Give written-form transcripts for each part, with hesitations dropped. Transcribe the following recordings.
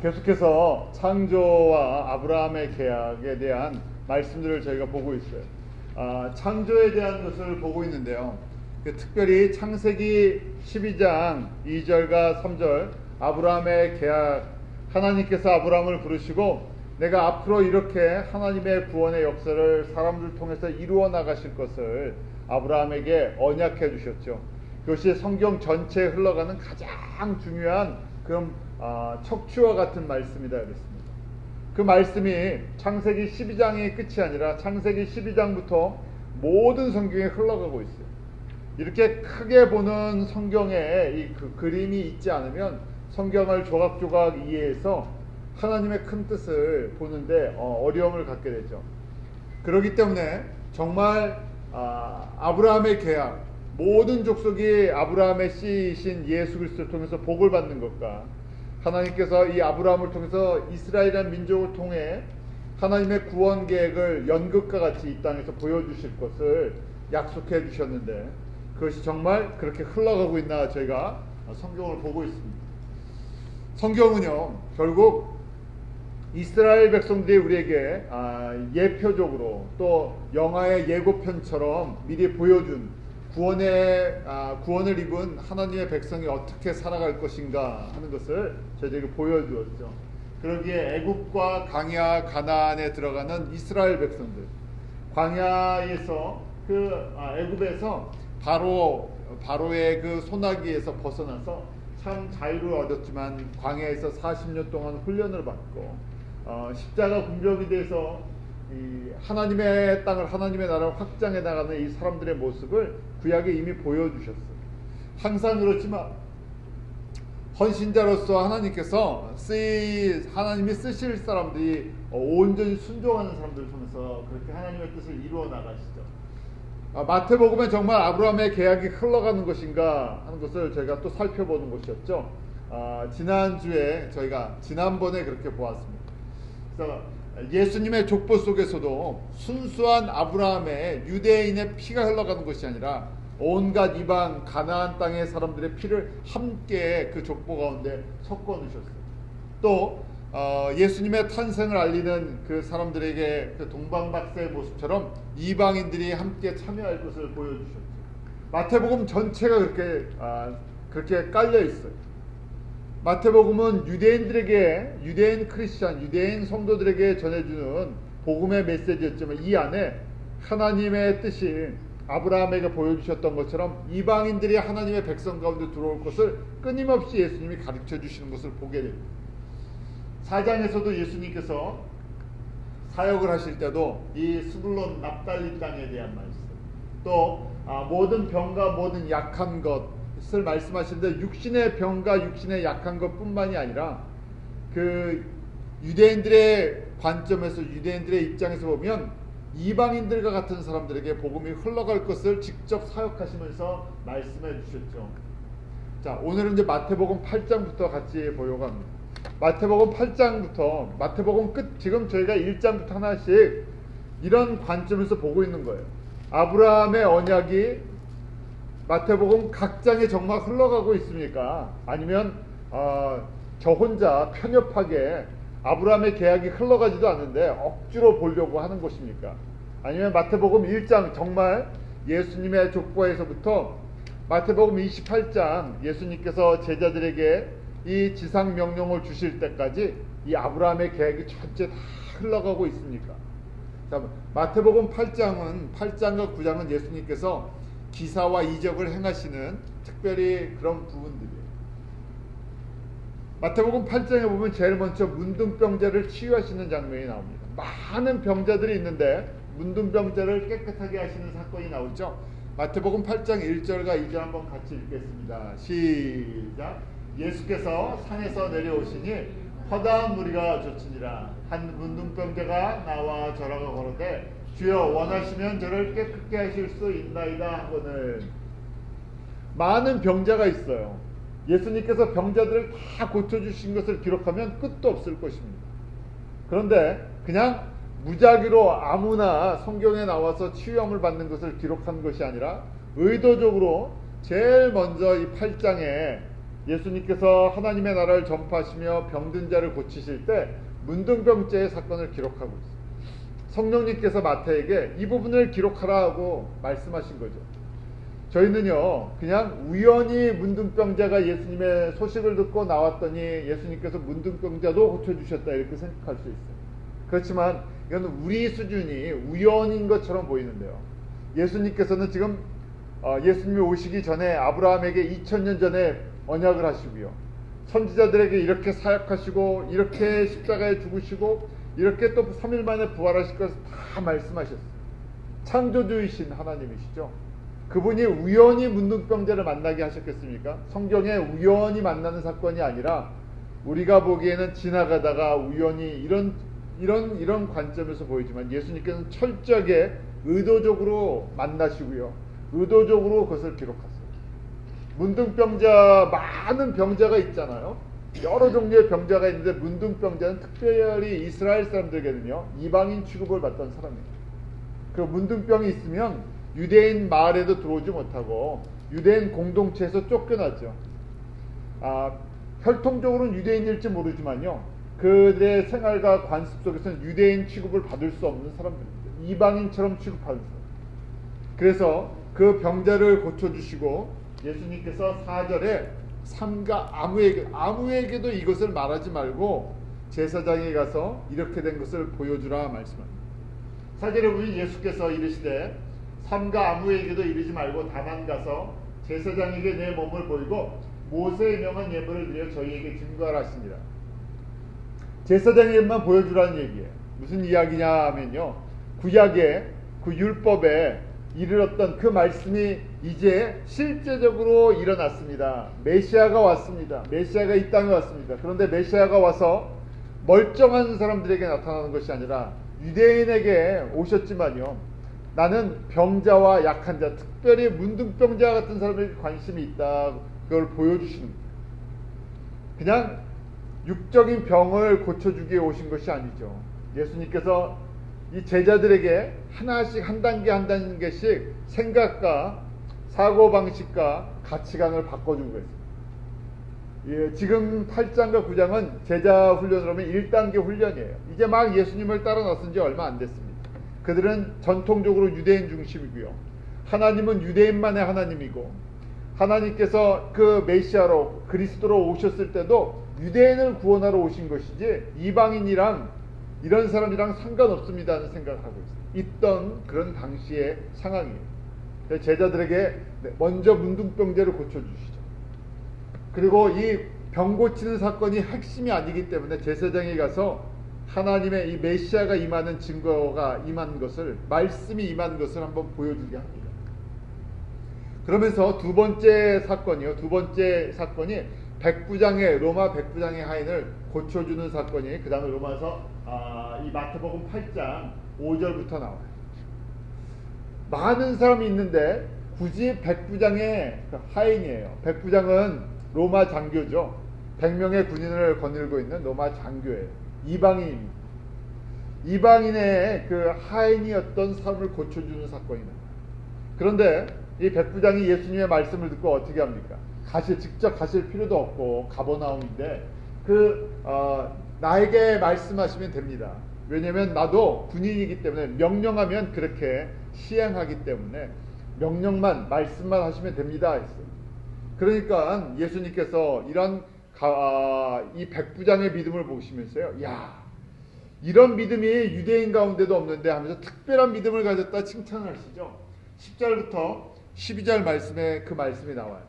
계속해서 창조와 아브라함의 계약에 대한 말씀들을 저희가 보고 있어요. 창조에 대한 것을 보고 있는데요. 특별히 창세기 12장 2절과 3절 아브라함의 계약, 하나님께서 아브라함을 부르시고 내가 앞으로 이렇게 하나님의 구원의 역사를 사람들 통해서 이루어 나가실 것을 아브라함에게 언약해 주셨죠. 그것이 성경 전체에 흘러가는 가장 중요한 그런 척추와 같은 말씀이다 그랬습니다. 그 말씀이 창세기 12장의 끝이 아니라 창세기 12장부터 모든 성경에 흘러가고 있어요. 이렇게 크게 보는 성경에 그 그림이 있지 않으면 성경을 조각조각 이해해서 하나님의 큰 뜻을 보는데 어려움을 갖게 되죠. 그렇기 때문에 정말 아브라함의 계약, 모든 족속이 아브라함의 씨이신 예수 그리스도를 통해서 복을 받는 것과 하나님께서 이 아브라함을 통해서 이스라엘이라는 민족을 통해 하나님의 구원 계획을 연극과 같이 이 땅에서 보여주실 것을 약속해 주셨는데 그것이 정말 그렇게 흘러가고 있나 저희가 성경을 보고 있습니다. 성경은요 결국 이스라엘 백성들이 우리에게 예표적으로 또 영화의 예고편처럼 미리 보여준 구원을 입은 하나님의 백성이 어떻게 살아갈 것인가 하는 것을 저희에게 보여주었죠. 그러기에 애굽과 광야 가나안에 들어가는 이스라엘 백성들, 광야에서 애굽에서 바로의 그 소나기에서 벗어나서 참 자유를 얻었지만 광야에서 40년 동안 훈련을 받고 십자가 공병이 돼서 이 하나님의 땅을 하나님의 나라를 확장해 나가는 이 사람들의 모습을 구약에 이미 보여주셨어요. 항상 그렇지만 헌신자로서 하나님이 쓰실 사람들이 온전히 순종하는 사람들을 통해서 그렇게 하나님의 뜻을 이루어 나가시죠. 마태복음에 정말 아브라함의 계약이 흘러가는 것인가 하는 것을 저희가 또 살펴보는 것이었죠. 지난번에 그렇게 보았습니다. 그래서 예수님의 족보 속에서도 순수한 아브라함의 유대인의 피가 흘러가는 것이 아니라 온갖 이방 가나안 땅의 사람들의 피를 함께 그 족보 가운데 섞어 놓으셨어요. 또 예수님의 탄생을 알리는 그 사람들에게 그 동방박사의 모습처럼 이방인들이 함께 참여할 것을 보여주셨죠. 마태복음 전체가 그렇게 깔려 있어요. 마태복음은 유대인 크리스찬, 유대인 성도들에게 전해주는 복음의 메시지였지만 이 안에 하나님의 뜻이 아브라함에게 보여주셨던 것처럼 이방인들이 하나님의 백성 가운데 들어올 것을 끊임없이 예수님이 가르쳐 주시는 것을 보게 됩니다. 4장에서도 예수님께서 사역을 하실 때도 이 스불론 납달리 땅에 대한 말씀, 또 모든 병과 모든 약한 것을 말씀하시는데 육신의 병과 육신의 약한 것뿐만이 아니라 그 유대인들의 관점에서 유대인들의 입장에서 보면 이방인들과 같은 사람들에게 복음이 흘러갈 것을 직접 사역하시면서 말씀해 주셨죠. 자, 오늘은 이제 마태복음 8장부터 같이 보려고 합니다. 마태복음 8장부터 마태복음 끝, 지금 저희가 1장부터 하나씩 이런 관점에서 보고 있는 거예요. 아브라함의 언약이 마태복음 각 장에 정말 흘러가고 있습니까? 아니면 저 혼자 편협하게 아브라함의 계약이 흘러가지도 않는데 억지로 보려고 하는 것입니까? 아니면 마태복음 1장 정말 예수님의 족보에서부터 마태복음 28장 예수님께서 제자들에게 이 지상 명령을 주실 때까지 이 아브라함의 계획이 전체 다 흘러가고 있습니까? 자, 마태복음 8장은 8장과 9장은 예수님께서 기사와 이적을 행하시는 특별히 그런 부분들이에요. 마태복음 8장에 보면 제일 먼저 문둥병자를 치유하시는 장면이 나옵니다. 많은 병자들이 있는데 문둥병자를 깨끗하게 하시는 사건이 나오죠. 마태복음 8장 1절과 2절 한번 같이 읽겠습니다. 시작. 예수께서 산에서 내려오시니 허다한 무리가 좇으니라. 한 문둥병자가 나와 저라고 걸어대 주여 원하시면 저를 깨끗게 하실 수 있나이다 하거늘. 많은 병자가 있어요. 예수님께서 병자들을 다 고쳐주신 것을 기록하면 끝도 없을 것입니다. 그런데 그냥 무작위로 아무나 성경에 나와서 치유함을 받는 것을 기록한 것이 아니라 의도적으로 제일 먼저 이 8장에 예수님께서 하나님의 나라를 전파하시며 병든 자를 고치실 때 문둥병자의 사건을 기록하고 있습니다. 성령님께서 마태에게 이 부분을 기록하라 하고 말씀하신 거죠. 저희는요 그냥 우연히 문둥병자가 예수님의 소식을 듣고 나왔더니 예수님께서 문둥병자도 고쳐주셨다 이렇게 생각할 수 있어요. 그렇지만 이건 우리 수준이 우연인 것처럼 보이는데요, 예수님께서는 지금 예수님이 오시기 전에 아브라함에게 2000년 전에 언약을 하시고요, 선지자들에게 이렇게 사역하시고 이렇게 십자가에 죽으시고 이렇게 또 3일 만에 부활하실 것을 다 말씀하셨어요. 창조주이신 하나님이시죠. 그분이 우연히 문둥병자를 만나게 하셨겠습니까? 성경에 우연히 만나는 사건이 아니라 우리가 보기에는 지나가다가 우연히 이런 관점에서 보이지만 예수님께서는 철저하게 의도적으로 만나시고요, 의도적으로 그것을 기록하세요. 문둥병자, 많은 병자가 있잖아요. 여러 종류의 병자가 있는데 문둥병자는 특별히 이스라엘 사람들에게는요 이방인 취급을 받던 사람이에요. 그 문둥병이 있으면 유대인 마을에도 들어오지 못하고 유대인 공동체에서 쫓겨나죠. 혈통적으로는 유대인일지 모르지만요, 그들의 생활과 관습 속에서는 유대인 취급을 받을 수 없는 사람들입니다. 이방인처럼 취급하는 사람. 그래서 그 병자를 고쳐주시고 예수님께서 4절에 삼가 아무에게도 이것을 말하지 말고 제사장에 가서 이렇게 된 것을 보여주라 말씀합니다. 4절에 보면 예수께서 이르시되 삼가 아무에게도 이르지 말고 다만 가서 제사장에게 내 몸을 보이고 모세의 명한 예물을 드려 저희에게 증거하라 하시니라. 제사장에게만 보여주라는 얘기예요. 무슨 이야기냐 하면요, 구약의 그 율법에 이르렀던 그 말씀이 이제 실제적으로 일어났습니다. 메시아가 왔습니다. 메시아가 이 땅에 왔습니다. 그런데 메시아가 와서 멀쩡한 사람들에게 나타나는 것이 아니라 유대인에게 오셨지만요, 나는 병자와 약한 자, 특별히 문둥병자 같은 사람에게 관심이 있다, 그걸 보여주시는 거예요. 그냥 육적인 병을 고쳐주기에 오신 것이 아니죠. 예수님께서 이 제자들에게 하나씩 한 단계씩 생각과 사고방식과 가치관을 바꿔준 거예요. 예, 지금 8장과 9장은 제자 훈련으로 하면 1단계 훈련이에요. 이제 막 예수님을 따라 나선 지 얼마 안 됐습니다. 그들은 전통적으로 유대인 중심이고요, 하나님은 유대인만의 하나님이고, 하나님께서 그 메시아로 그리스도로 오셨을 때도 유대인을 구원하러 오신 것이지 이방인이랑 이런 사람이랑 상관없습니다 하는 생각을 하고 있던 그런 당시의 상황이에요. 제자들에게 먼저 문둥병자를 고쳐주시죠. 그리고 이 병 고치는 사건이 핵심이 아니기 때문에 제사장에 가서 하나님의 이 메시아가 임하는 증거가 임한 것을, 말씀이 임한 것을 한번 보여주게 합니다. 그러면서 두 번째 사건이 로마 백부장의 하인을 고쳐주는 사건이 그 다음에 로마서 이 마태복음 8장 5절부터 나와요. 많은 사람이 있는데 굳이 백부장의 하인이에요. 백부장은 로마 장교죠. 100명의 군인을 거느리고 있는 로마 장교예요. 이방인입니다. 이방인의 그 하인이었던 사람을 고쳐주는 사건이다. 그런데 이 백부장이 예수님의 말씀을 듣고 어떻게 합니까? 직접 가실 필요도 없고 가버나움인데 나에게 말씀하시면 됩니다. 왜냐하면 나도 군인이기 때문에 명령하면 그렇게 시행하기 때문에 명령만, 말씀만 하시면 됩니다 했어요. 그러니까 예수님께서 이 백부장의 믿음을 보시면서요, 야, 이런 믿음이 유대인 가운데도 없는데 하면서 특별한 믿음을 가졌다 칭찬하시죠. 10절부터 12절 말씀에 그 말씀이 나와요.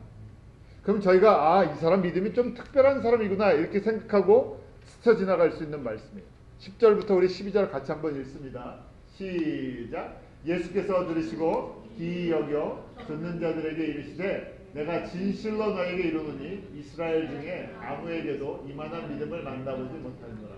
그럼 저희가 이 사람 믿음이 좀 특별한 사람이구나 이렇게 생각하고 스쳐 지나갈 수 있는 말씀이에요. 10절부터 우리 12절 같이 한번 읽습니다. 시작. 예수께서 들으시고 귀히 여겨 듣는 자들에게 이르시되 내가 진실로 너에게 이르노니 이스라엘 중에 아무에게도 이만한 믿음을 만나보지 못하느니라.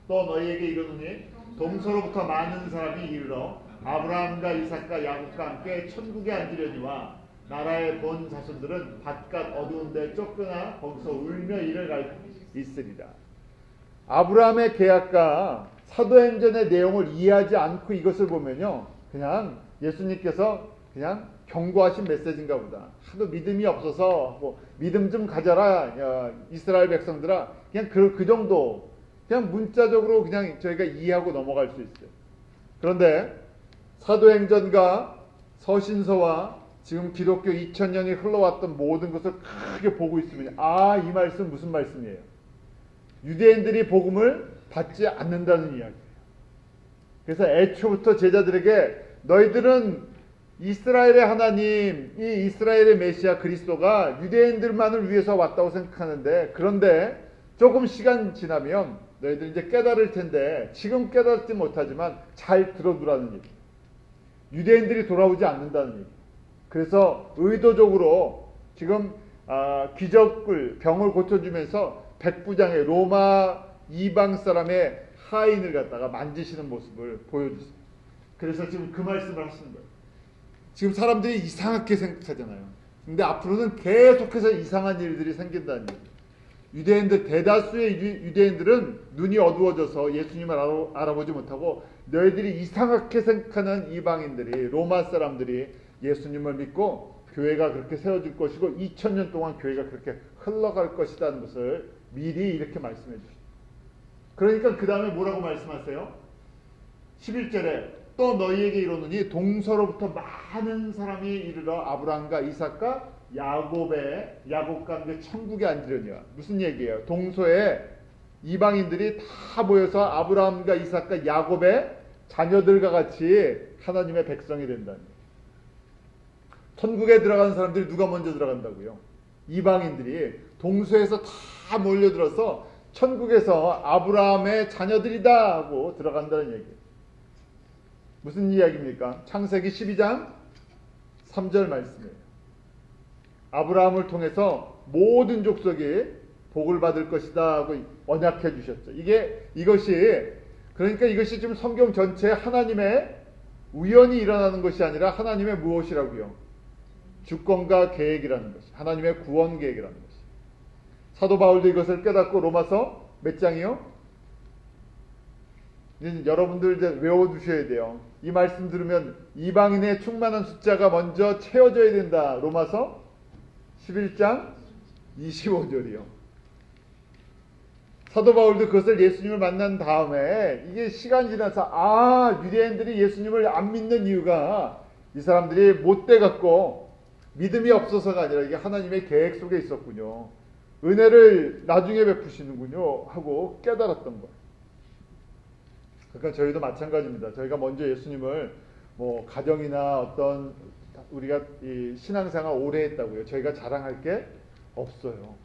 또 너희에게 이르노니 동서로부터 많은 사람이 이르러 아브라함과 이삭과 야곱과 함께 천국에 앉으려니와 나라의 본 자손들은 바깥 어두운 데 쫓겨나 거기서 울며 이를 갈 있으리라. 아브라함의 계약과 사도행전의 내용을 이해하지 않고 이것을 보면요, 그냥 예수님께서 그냥 경고하신 메시지인가 보다. 하도 믿음이 없어서 뭐 믿음 좀 가져라, 야, 이스라엘 백성들아. 그냥 그 정도. 그냥 문자적으로 그냥 저희가 이해하고 넘어갈 수 있어요. 그런데 사도행전과 서신서와 지금 기독교 2000년이 흘러왔던 모든 것을 크게 보고 있으면 이 말씀 무슨 말씀이에요? 유대인들이 복음을 받지 않는다는 이야기예요. 그래서 애초부터 제자들에게 너희들은 이스라엘의 하나님, 이 이스라엘의 메시아 그리스도가 유대인들만을 위해서 왔다고 생각하는데, 그런데 조금 시간 지나면 너희들 이제 깨달을 텐데 지금 깨닫지 못하지만 잘 들어두라는 얘기. 유대인들이 돌아오지 않는다는 얘기. 그래서 의도적으로 지금 기적을, 병을 고쳐주면서 백부장의 로마 이방 사람의 하인을 갖다가 만지시는 모습을 보여주세요. 그래서 지금 그 말씀을 하시는 거예요. 지금 사람들이 이상하게 생각하잖아요. 근데 앞으로는 계속해서 이상한 일들이 생긴다는 얘기예요. 유대인들, 대다수의 유대인들은 눈이 어두워져서 예수님을 알아보지 못하고 너희들이 이상하게 생각하는 이방인들이, 로마 사람들이 예수님을 믿고 교회가 그렇게 세워질 것이고 2000년 동안 교회가 그렇게 흘러갈 것이라는 것을 미리 이렇게 말씀해 주십니다. 그러니까 그 다음에 뭐라고 말씀하세요? 11절에 또 너희에게 이르노니 동서로부터 많은 사람이 이르러 아브라함과 이삭과 야곱과 함께 천국에 앉으려니와. 무슨 얘기예요? 동서에 이방인들이 다 모여서 아브라함과 이삭과 야곱의 자녀들과 같이 하나님의 백성이 된다는 거예요. 천국에 들어가는 사람들이 누가 먼저 들어간다고요? 이방인들이 동서에서 다 몰려들어서 천국에서 아브라함의 자녀들이다 하고 들어간다는 얘기예요. 무슨 이야기입니까? 창세기 12장 3절 말씀이에요. 아브라함을 통해서 모든 족속이 복을 받을 것이다 하고 언약해 주셨죠. 그러니까 이것이 지금 성경 전체에 하나님의 우연히 일어나는 것이 아니라 하나님의 무엇이라고요? 주권과 계획이라는 것이, 하나님의 구원 계획이라는 것이. 사도 바울도 이것을 깨닫고 로마서 몇 장이요? 여러분들 이제 외워두셔야 돼요. 이 말씀 들으면 이방인의 충만한 숫자가 먼저 채워져야 된다. 로마서 11장 25절이요. 사도 바울도 그것을 예수님을 만난 다음에 이게 시간이 지나서 유대인들이 예수님을 안 믿는 이유가 이 사람들이 못돼 갖고 믿음이 없어서가 아니라 이게 하나님의 계획 속에 있었군요. 은혜를 나중에 베푸시는군요 하고 깨달았던 거예요. 그러니까 저희도 마찬가지입니다. 저희가 먼저 예수님을 뭐 가정이나 어떤 우리가 이 신앙생활 오래 했다고요. 저희가 자랑할 게 없어요.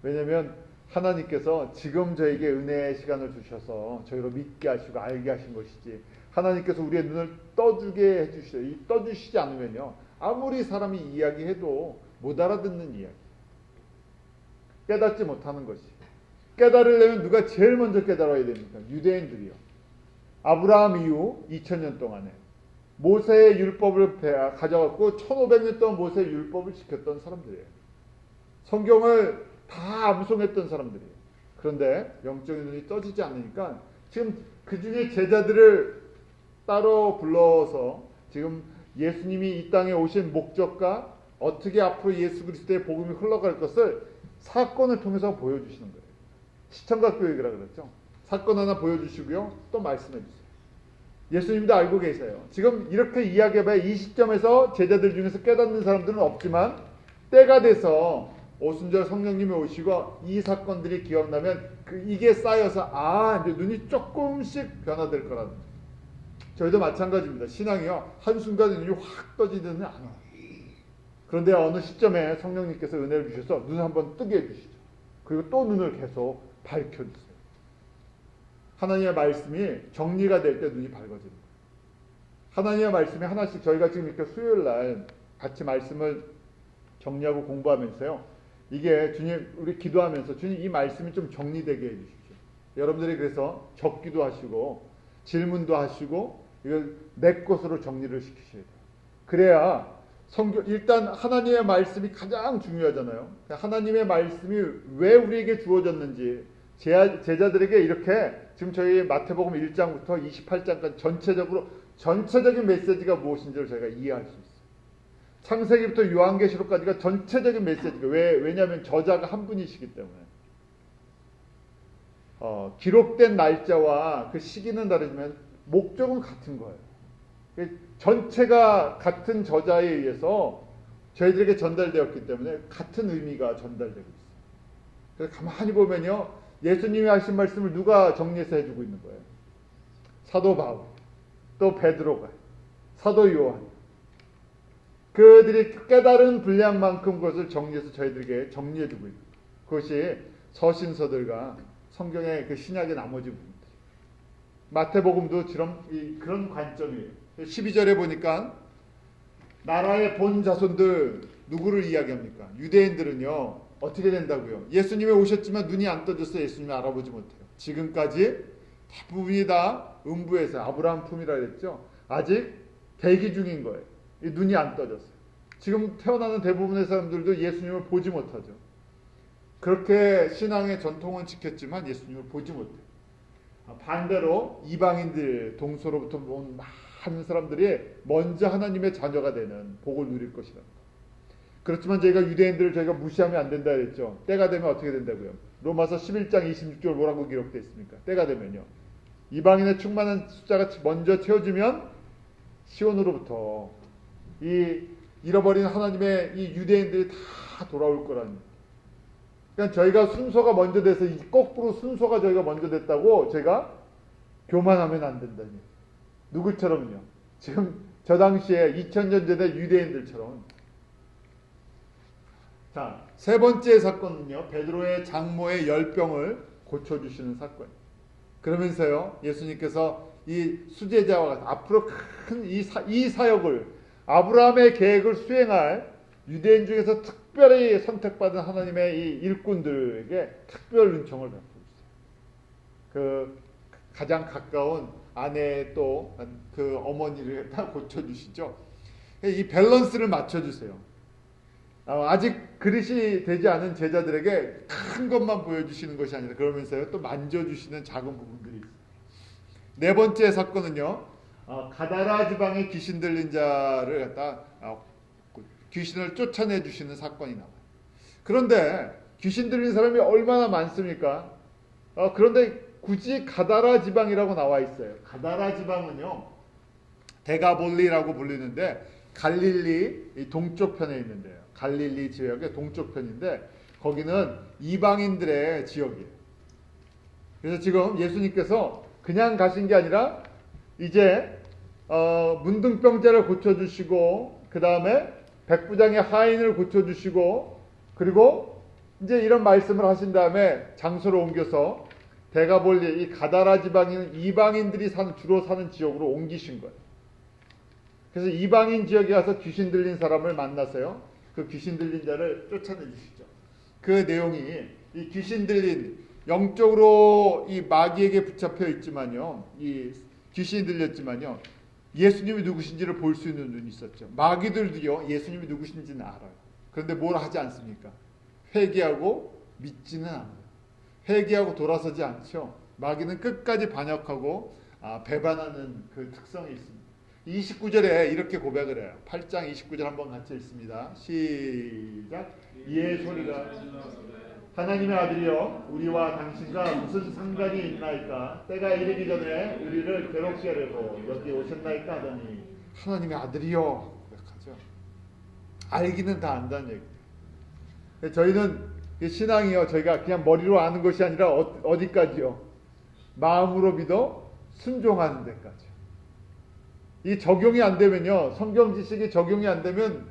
왜냐하면 하나님께서 지금 저에게 은혜의 시간을 주셔서 저희로 믿게 하시고 알게 하신 것이지, 하나님께서 우리의 눈을 떠주게 해주셔요. 이 떠주시지 않으면요, 아무리 사람이 이야기해도 못 알아듣는 이야기, 깨닫지 못하는 것이. 깨달으려면 누가 제일 먼저 깨달아야 됩니까? 유대인들이요. 아브라함 이후 2000년 동안에 모세의 율법을 가져갖고 1500년 동안 모세의 율법을 지켰던 사람들이에요. 성경을 다 암송했던 사람들이에요. 그런데 영적인 눈이 떠지지 않으니까 지금 그 중에 제자들을 따로 불러서 지금 예수님이 이 땅에 오신 목적과 어떻게 앞으로 예수 그리스도의 복음이 흘러갈 것을 사건을 통해서 보여주시는 거예요. 시청각 교육이라 그랬죠. 사건 하나 보여주시고요, 또 말씀해 주세요. 예수님도 알고 계세요. 지금 이렇게 이야기해봐야 이 시점에서 제자들 중에서 깨닫는 사람들은 없지만, 때가 돼서 오순절 성령님이 오시고 이 사건들이 기억나면 이게 쌓여서 이제 눈이 조금씩 변화될 거라는 거예요. 저희도 마찬가지입니다. 신앙이요, 한순간에 눈이 확 떠지지는 않아요. 그런데 어느 시점에 성령님께서 은혜를 주셔서 눈을 한번 뜨게 해주시죠. 그리고 또 눈을 계속 밝혀주세요. 하나님의 말씀이 정리가 될 때 눈이 밝아집니다. 하나님의 말씀이 하나씩, 저희가 지금 이렇게 수요일 날 같이 말씀을 정리하고 공부하면서요, 이게 주님, 우리 기도하면서 주님 이 말씀이 좀 정리되게 해주십시오. 여러분들이 그래서 적기도 하시고 질문도 하시고 이걸 내 것으로 정리를 시키셔야 돼요. 그래야 일단 하나님의 말씀이 가장 중요하잖아요. 하나님의 말씀이 왜 우리에게 주어졌는지, 제자들에게 이렇게 지금 저희 마태복음 1장부터 28장까지 전체적인 메시지가 무엇인지를 저희가 이해할 수 있어요. 창세기부터 요한계시록까지가 전체적인 메시지가 왜냐하면 저자가 한 분이시기 때문에 기록된 날짜와 그 시기는 다르지만 목적은 같은 거예요. 전체가 같은 저자에 의해서 저희들에게 전달되었기 때문에 같은 의미가 전달되고 있어요. 그래서 가만히 보면요, 예수님이 하신 말씀을 누가 정리해서 해주고 있는 거예요? 사도 바울, 또 베드로가, 사도 요한. 그들이 깨달은 분량만큼 그것을 정리해서 저희들에게 정리해주고 있는 거예요. 그것이 서신서들과 성경의 그 신약의 나머지 부분들. 마태복음도 그런 관점이에요. 12절에 보니까 나라의 본 자손들 누구를 이야기합니까? 유대인들은요 어떻게 된다고요? 예수님이 오셨지만 눈이 안 떠져서 예수님을 알아보지 못해요. 지금까지 대부분이 다 음부에서 아브라함 품이라 그랬죠. 아직 대기 중인 거예요. 눈이 안 떠졌어요. 지금 태어나는 대부분의 사람들도 예수님을 보지 못하죠. 그렇게 신앙의 전통은 지켰지만 예수님을 보지 못해요. 반대로 이방인들 동서로부터 온 많은 사람들이 먼저 하나님의 자녀가 되는 복을 누릴 것이다. 그렇지만 저희가 유대인들을 저희가 무시하면 안 된다 그랬죠. 때가 되면 어떻게 된다고요? 로마서 11장 26절 뭐라고 기록되어 있습니까? 때가 되면요, 이방인의 충만한 숫자가 먼저 채워지면 시온으로부터 이 잃어버린 하나님의 이 유대인들이 다 돌아올 거라는. 그러니까 저희가 순서가 먼저 돼서 거꾸로 순서가 저희가 먼저 됐다고 제가 교만하면 안 된다니. 누구처럼요? 지금 저 당시에 2000년 전에 유대인들처럼. 자, 세 번째 사건은요, 베드로의 장모의 열병을 고쳐주시는 사건. 그러면서요, 예수님께서 이 수제자와 같은 앞으로 큰 이 사역을, 아브라함의 계획을 수행할 유대인 중에서 특별히 선택받은 하나님의 이 일꾼들에게 특별 은총을 베풀고 있어요. 그 가장 가까운 아내 또 그 어머니를 다 고쳐주시죠. 이 밸런스를 맞춰주세요. 아직 그릇이 되지 않은 제자들에게 큰 것만 보여주시는 것이 아니라 그러면서요 또 만져주시는 작은 부분들이 있어요. 네 번째 사건은요, 가다라 지방의 귀신 들린 자를 갖다 귀신을 쫓아내 주시는 사건이 나와요. 그런데 귀신 들린 사람이 얼마나 많습니까? 그런데 굳이 가다라 지방이라고 나와 있어요. 가다라 지방은요, 데가볼리라고 불리는데 갈릴리 동쪽 편에 있는데요. 갈릴리 지역의 동쪽 편인데 거기는 이방인들의 지역이에요. 그래서 지금 예수님께서 그냥 가신 게 아니라 이제 문둥병자를 고쳐주시고 그 다음에 백부장의 하인을 고쳐주시고 그리고 이제 이런 말씀을 하신 다음에 장소를 옮겨서 데가볼리 이 가다라 지방인 이방인들이 주로 사는 지역으로 옮기신 거예요. 그래서 이방인 지역에 가서 귀신 들린 사람을 만나서요, 그 귀신 들린 자를 쫓아내주시죠. 그 내용이 이 귀신 들린 영적으로 이 마귀에게 붙잡혀 있지만요, 이 귀신이 들렸지만요, 예수님이 누구신지를 볼 수 있는 눈이 있었죠. 마귀들도요 예수님이 누구신지는 알아요. 그런데 뭘 하지 않습니까? 회개하고 믿지는 않아요. 회개하고 돌아서지 않죠. 마귀는 끝까지 반역하고 배반하는 그 특성이 있습니다. 29절에 이렇게 고백을 해요. 8장 29절 한번 같이 읽습니다. 시작. 이의 소리가 하나님의 아들이여 우리와 당신과 무슨 상관이 있나이까? 때가 이르기 전에 우리를 괴롭게 하려고 여기 오셨나이까 하더니 하나님의 아들이여 고백하죠. 알기는 다 안다는 얘기예요. 저희는 신앙이요, 저희가 그냥 머리로 아는 것이 아니라 어디까지요? 마음으로 믿어 순종하는 데까지. 이 적용이 안 되면요, 성경 지식이 적용이 안 되면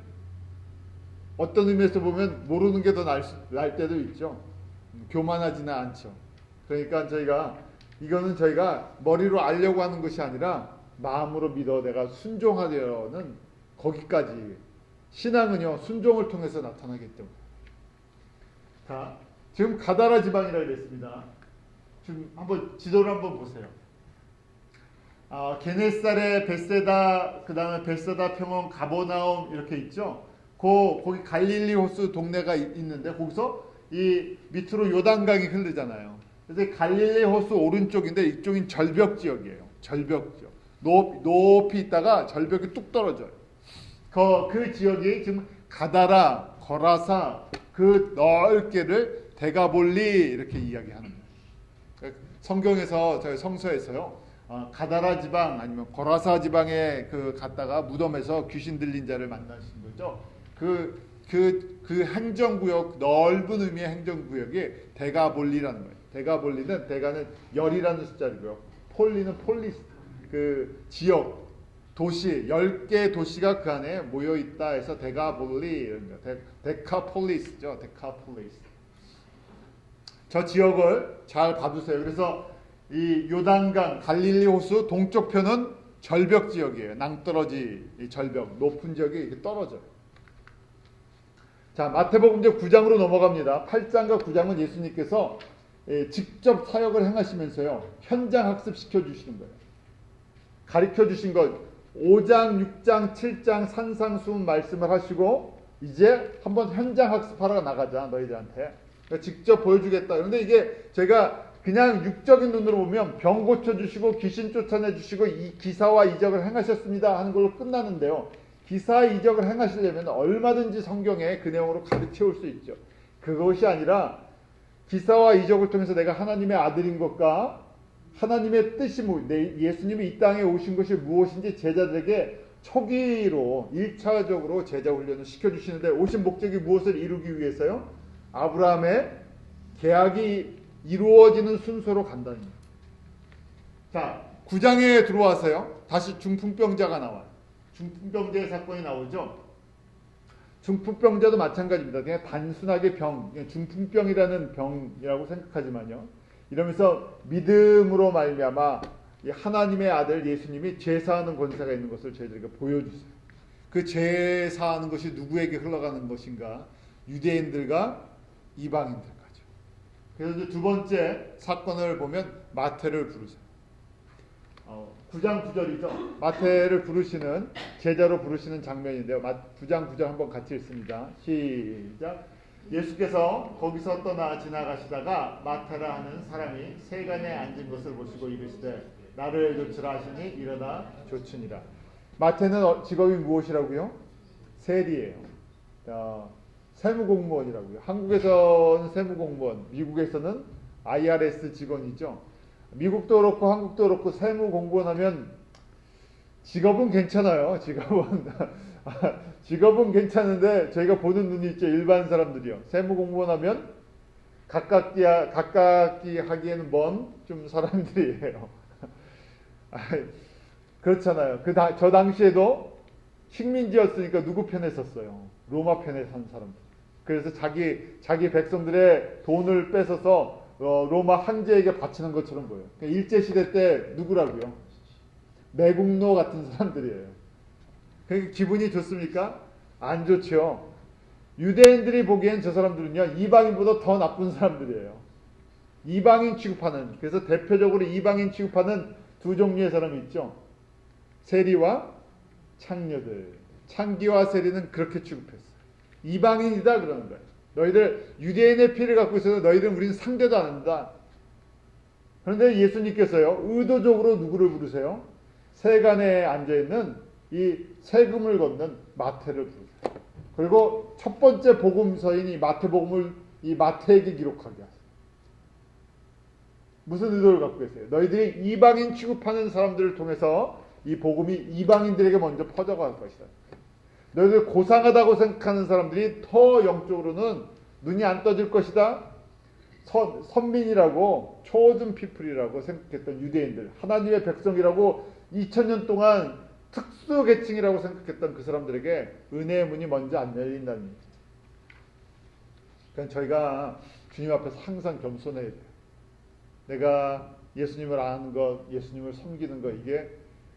어떤 의미에서 보면 모르는 게 더 날 때도 있죠. 교만하지는 않죠. 그러니까 이거는 저희가 머리로 알려고 하는 것이 아니라 마음으로 믿어 내가 순종하려는 거기까지. 신앙은요 순종을 통해서 나타나기 때문에. 자, 지금 가다라 지방이라고 그랬습니다. 지금 한번 지도를 한번 보세요. 게네사렛, 벳세다, 그 다음에 벳세다 평원, 가버나움 이렇게 있죠. 거기 갈릴리 호수 동네가 있는데 거기서 이 밑으로 요단강이 흐르잖아요. 그래서 갈릴리 호수 오른쪽인데 이쪽은 절벽 지역이에요. 절벽 지역. 높이 있다가 절벽이 뚝 떨어져요. 그 지역이 지금 가다라, 거라사 그 넓게를 데가볼리 이렇게 이야기하는 거예요. 성경에서 저희 성서에서요. 가다라 지방 아니면 거라사 지방에 갔다가 무덤에서 귀신 들린 자를 만나신 거죠. 그 행정구역, 넓은 의미의 행정구역이 데가볼리라는 거예요. 데가볼리는, 데가는 열이라는 숫자이고요. 폴리는 폴리스, 그 지역, 도시, 10개 도시가 그 안에 모여있다 해서 데가볼리, 이런 거. 데카폴리스죠. 데카폴리스. 저 지역을 잘 봐두세요. 그래서 이 요단강, 갈릴리 호수 동쪽 편은 절벽 지역이에요. 낭떠러지 절벽, 높은 지역이 이렇게 떨어져요. 자, 마태복음 이제 9장으로 넘어갑니다. 8장과 9장은 예수님께서 직접 사역을 행하시면서요. 현장 학습시켜 주시는 거예요. 가르쳐 주신 것 5장, 6장, 7장 산상수훈 말씀을 하시고 이제 한번 현장 학습하러 나가자 너희들한테. 그러니까 직접 보여주겠다. 그런데 이게 제가 그냥 육적인 눈으로 보면 병 고쳐주시고 귀신 쫓아내 주시고 이 기사와 이적을 행하셨습니다 하는 걸로 끝나는데요. 기사 이적을 행하시려면 얼마든지 성경에 그 내용으로 가르쳐 올 수 있죠. 그것이 아니라 기사와 이적을 통해서 내가 하나님의 아들인 것과 하나님의 뜻이 예수님이 이 땅에 오신 것이 무엇인지 제자들에게 초기로 1차적으로 제자 훈련을 시켜주시는데 오신 목적이 무엇을 이루기 위해서요? 아브라함의 계약이 이루어지는 순서로 간다는 거예요. 자, 9장에 들어와서요. 다시 중풍병자가 나와요. 중풍병자의 사건이 나오죠. 중풍병자도 마찬가지입니다. 그냥 단순하게 중풍병이라는 병이라고 생각하지만요. 이러면서 믿음으로 말미암아 하나님의 아들 예수님이 제사하는 권세가 있는 것을 저희들에게 보여주세요. 그 제사하는 것이 누구에게 흘러가는 것인가? 유대인들과 이방인들까지. 그래서 이제 두 번째 사건을 보면 마태를 부르세요. 9장 9절이죠. 마태를 부르시는 제자로 부르시는 장면인데요. 9장 9절 한번 같이 읽습니다. 시작. 예수께서 거기서 떠나 지나가시다가 마태라 하는 사람이 세간에 앉은 것을 보시고 이르시되 나를 조치라 하시니 일어나 조치니라. 마태는 직업이 무엇이라고요? 세리예요. 세무공무원이라고요. 한국에서는 세무공무원, 미국에서는 IRS 직원이죠. 미국도 그렇고 한국도 그렇고 세무공무원 하면 직업은 괜찮아요. 직업은 괜찮은데 저희가 보는 눈이 있죠. 일반 사람들이요. 세무공무원 하면 가깝기 하기에는 먼 좀 사람들이에요. 그렇잖아요. 저 당시에도 식민지였으니까 누구 편에 섰어요? 로마 편에 선 사람들. 그래서 자기 백성들의 돈을 뺏어서 로마 황제에게 바치는 것처럼 보여요. 일제시대 때 누구라고요? 매국노 같은 사람들이에요. 기분이 좋습니까? 안 좋죠. 유대인들이 보기엔 저 사람들은요, 이방인보다 더 나쁜 사람들이에요. 이방인 취급하는, 그래서 대표적으로 이방인 취급하는 두 종류의 사람이 있죠. 세리와 창녀들. 창기와 세리는 그렇게 취급했어요. 이방인이다 그러는 거예요. 너희들 유대인의 피를 갖고 있어서 너희들은 우리는 상대도 안 한다. 그런데 예수님께서요, 의도적으로 누구를 부르세요? 세간에 앉아있는 이 세금을 걷는 마태를 부르세요. 그리고 첫 번째 복음서인 이 마태복음을 이 마태에게 기록하게 하세요. 무슨 의도를 갖고 계세요? 너희들이 이방인 취급하는 사람들을 통해서 이 복음이 이방인들에게 먼저 퍼져갈 것이다. 너희들 고상하다고 생각하는 사람들이 더 영적으로는 눈이 안 떠질 것이다. 선민이라고 chosen people이라고 생각했던 유대인들, 하나님의 백성이라고 2000년 동안 특수 계층이라고 생각했던 그 사람들에게 은혜의 문이 먼저 안 열린다는 얘기죠. 그러니까 저희가 주님 앞에서 항상 겸손해야 돼요. 내가 예수님을 아는 것, 예수님을 섬기는 것, 이게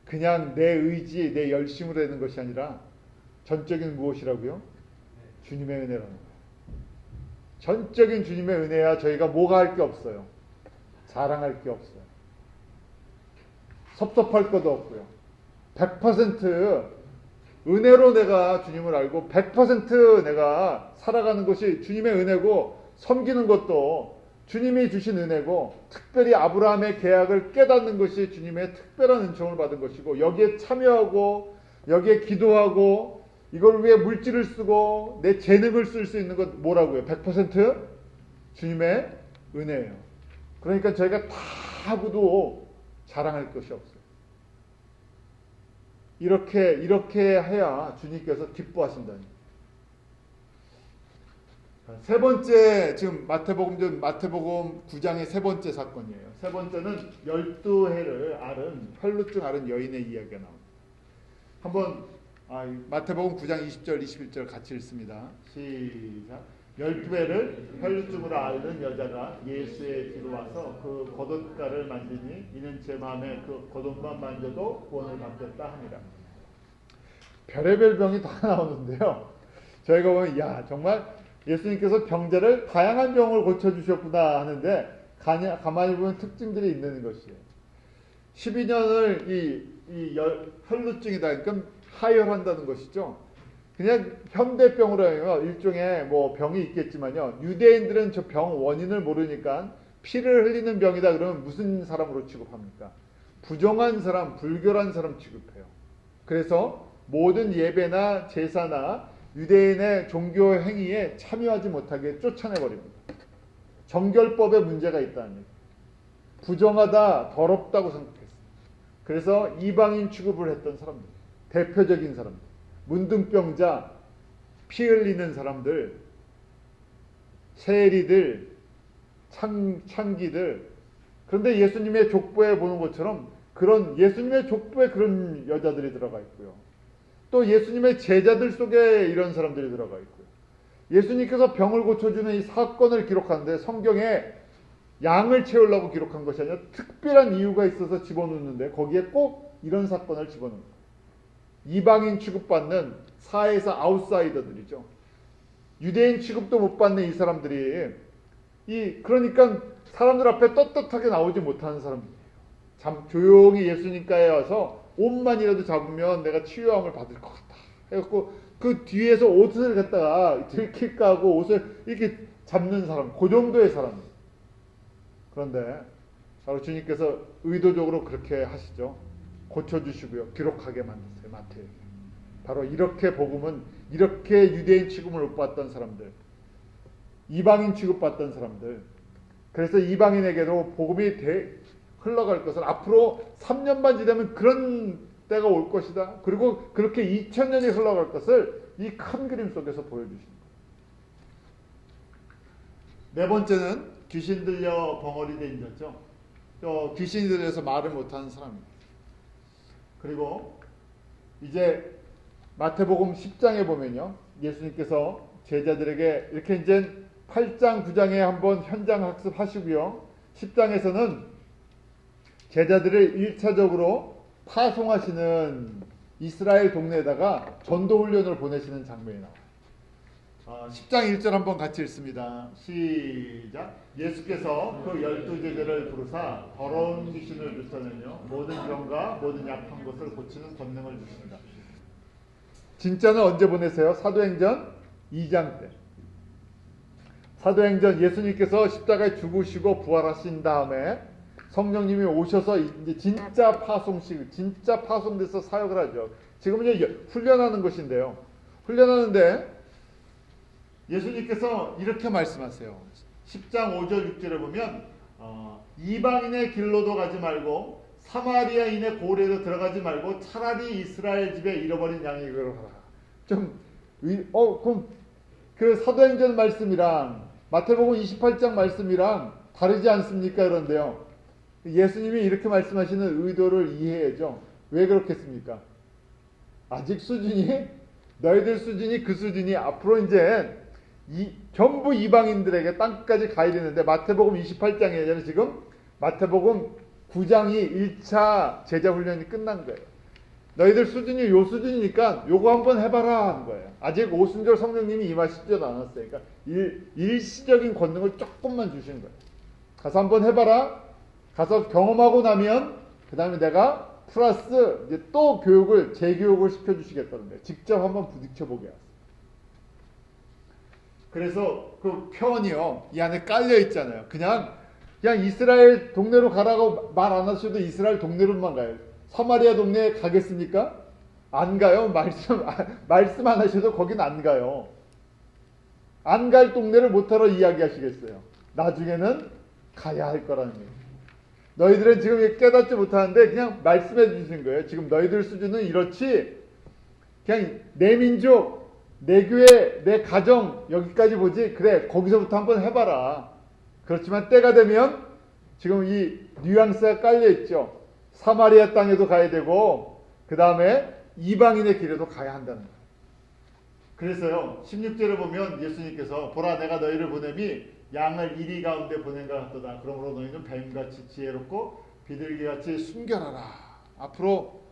그냥 내 의지, 내 열심으로 되는 것이 아니라 전적인 무엇이라고요? 주님의 은혜라는 거예요. 전적인 주님의 은혜야 저희가 뭐가 할 게 없어요. 자랑할 게 없어요. 섭섭할 것도 없고요. 100% 은혜로 내가 주님을 알고 100% 내가 살아가는 것이 주님의 은혜고, 섬기는 것도 주님이 주신 은혜고, 특별히 아브라함의 계약을 깨닫는 것이 주님의 특별한 은총을 받은 것이고, 여기에 참여하고 여기에 기도하고 이걸 위해 물질을 쓰고 내 재능을 쓸 수 있는 것 뭐라고요? 100% 주님의 은혜예요. 그러니까 저희가 다 하고도 자랑할 것이 없어요. 이렇게 해야 주님께서 기뻐하신다니. 세 번째, 지금 마태복음 9장의 세 번째 사건이에요. 세 번째는 12해를 앓은 혈루증 앓은 여인의 이야기가 나옵니다. 한번 마태복음 9장 20절 21절 같이 읽습니다. 시작. 12해를 혈루증으로 앓는 여자가 예수의 뒤로 와서 그 겉옷가를 만지니 이는 제 마음에 그 겉옷만 만져도 구원을 받겠다 하니라. 별의별 병이 다 나오는데요. 저희가 보면 정말 예수님께서 병자를 다양한 병을 고쳐주셨구나 하는데 가만히 보면 특징들이 있는 것이에요. 12년을 이 혈루증이다. 그러니까 하혈한다는 것이죠. 그냥 현대병으로 하면 일종의 병이 있겠지만요. 유대인들은 저 병 원인을 모르니까 피를 흘리는 병이다 그러면 무슨 사람으로 취급합니까? 부정한 사람, 불결한 사람 취급해요. 그래서 모든 예배나 제사나 유대인의 종교 행위에 참여하지 못하게 쫓아내버립니다. 정결법에 문제가 있다는 얘기예요. 부정하다, 더럽다고 생각했어요. 그래서 이방인 취급을 했던 사람들, 대표적인 사람들, 문둥병자, 피 흘리는 사람들, 세리들, 창기들. 그런데 예수님의 족보에 보는 것처럼 예수님의 족보에 그런 여자들이 들어가 있고요. 또 예수님의 제자들 속에 이런 사람들이 들어가 있고요. 예수님께서 병을 고쳐주는 이 사건을 기록하는데 성경에 양을 채우려고 기록한 것이 아니라 특별한 이유가 있어서 집어넣는데 거기에 꼭 이런 사건을 집어넣는 거예요. 이방인 취급받는 사회에서 아웃사이더들이죠. 유대인 취급도 못 받는 이 사람들이 그러니까 사람들 앞에 떳떳하게 나오지 못하는 사람들이에요. 조용히 예수님가에 와서 옷만이라도 잡으면 내가 치유함을 받을 것 같다 해갖고 그 뒤에서 옷을 갖다가 들킬까 하고 옷을 이렇게 잡는 사람, 그 정도의 사람이에요. 그런데 바로 주님께서 의도적으로 그렇게 하시죠. 고쳐주시고요. 기록하게 만드세요. 마태에게. 바로 이렇게 복음은 이렇게 유대인 취급을 못 받던 사람들, 이방인 취급받던 사람들, 그래서 이방인에게도 복음이 흘러갈 것을 앞으로 3년만 지나면 그런 때가 올 것이다. 그리고 그렇게 2000년이 흘러갈 것을 이 큰 그림 속에서 보여주십니다. 네 번째는 귀신 들려 벙어리 된 자죠. 귀신이 들려서 말을 못하는 사람입니다. 그리고 이제 마태복음 10장에 보면요. 예수님께서 제자들에게 이렇게 이제 8장, 9장에 한번 현장 학습하시고요. 10장에서는 제자들을 1차적으로 파송하시는 이스라엘 동네에다가 전도훈련을 보내시는 장면이 나와요. 10장 1절 한번 같이 읽습니다. 시작. 예수께서 그 12제자를 부르사 더러운 귀신을 쫓아내며 모든 병과 모든 약한 것을 고치는 권능을 주신다. 진짜는 언제 보내세요? 사도행전 2장 때. 사도행전 예수님께서 십자가에 죽으시고 부활하신 다음에 성령님이 오셔서 이제 진짜 파송돼서 사역을 하죠. 지금은 이제 훈련하는 것인데요. 훈련하는데 예수님께서 이렇게 말씀하세요. 10장 5절 6절에 보면 이방인의 길로도 가지 말고 사마리아인의 고래도 들어가지 말고 차라리 이스라엘 집에 잃어버린 양의 이걸 하라. 그럼 그 사도행전 말씀이랑 마태복음 28장 말씀이랑 다르지 않습니까? 그런데요. 예수님이 이렇게 말씀하시는 의도를 이해해야죠. 왜 그렇겠습니까? 아직 너희들 수준이 그 수준이 앞으로 이제 전부 이방인들에게 땅까지 가야 되는데 마태복음 28장에 지금 마태복음 9장이 1차 제자훈련이 끝난 거예요. 너희들 수준이 요 수준이니까 요거 한번 해봐라 하는 거예요. 아직 오순절 성령님이 임하시지도 않았어요. 그러니까 일시적인 권능을 조금만 주시는 거예요. 가서 한번 해봐라. 가서 경험하고 나면 그 다음에 내가 플러스 이제 또 재교육을 시켜주시겠다는 거예요. 직접 한번 부딪혀보게 하세요. 그래서 그 표현이요. 이 안에 깔려 있잖아요. 그냥 이스라엘 동네로 가라고 말 안 하셔도 이스라엘 동네로만 가요. 사마리아 동네에 가겠습니까? 안 가요. 말씀 안 하셔도 거긴 안 가요. 안 갈 동네를 못하러 이야기하시겠어요. 나중에는 가야 할 거라는 거예요. 너희들은 지금 깨닫지 못하는데 그냥 말씀해 주신 거예요. 지금 너희들 수준은 이렇지. 그냥 내 민족, 내 교회, 내 가정 여기까지 보지. 그래 거기서부터 한번 해봐라. 그렇지만 때가 되면 지금 이 뉘앙스가 깔려 있죠. 사마리아 땅에도 가야 되고 그 다음에 이방인의 길에도 가야 한다는 거예요. 그래서요 16절에 보면 예수님께서 보라 내가 너희를 보냄이 양을 이리 가운데 보낸가 같도다. 그러므로 너희는 뱀같이 지혜롭고 비둘기같이 순결하라. 앞으로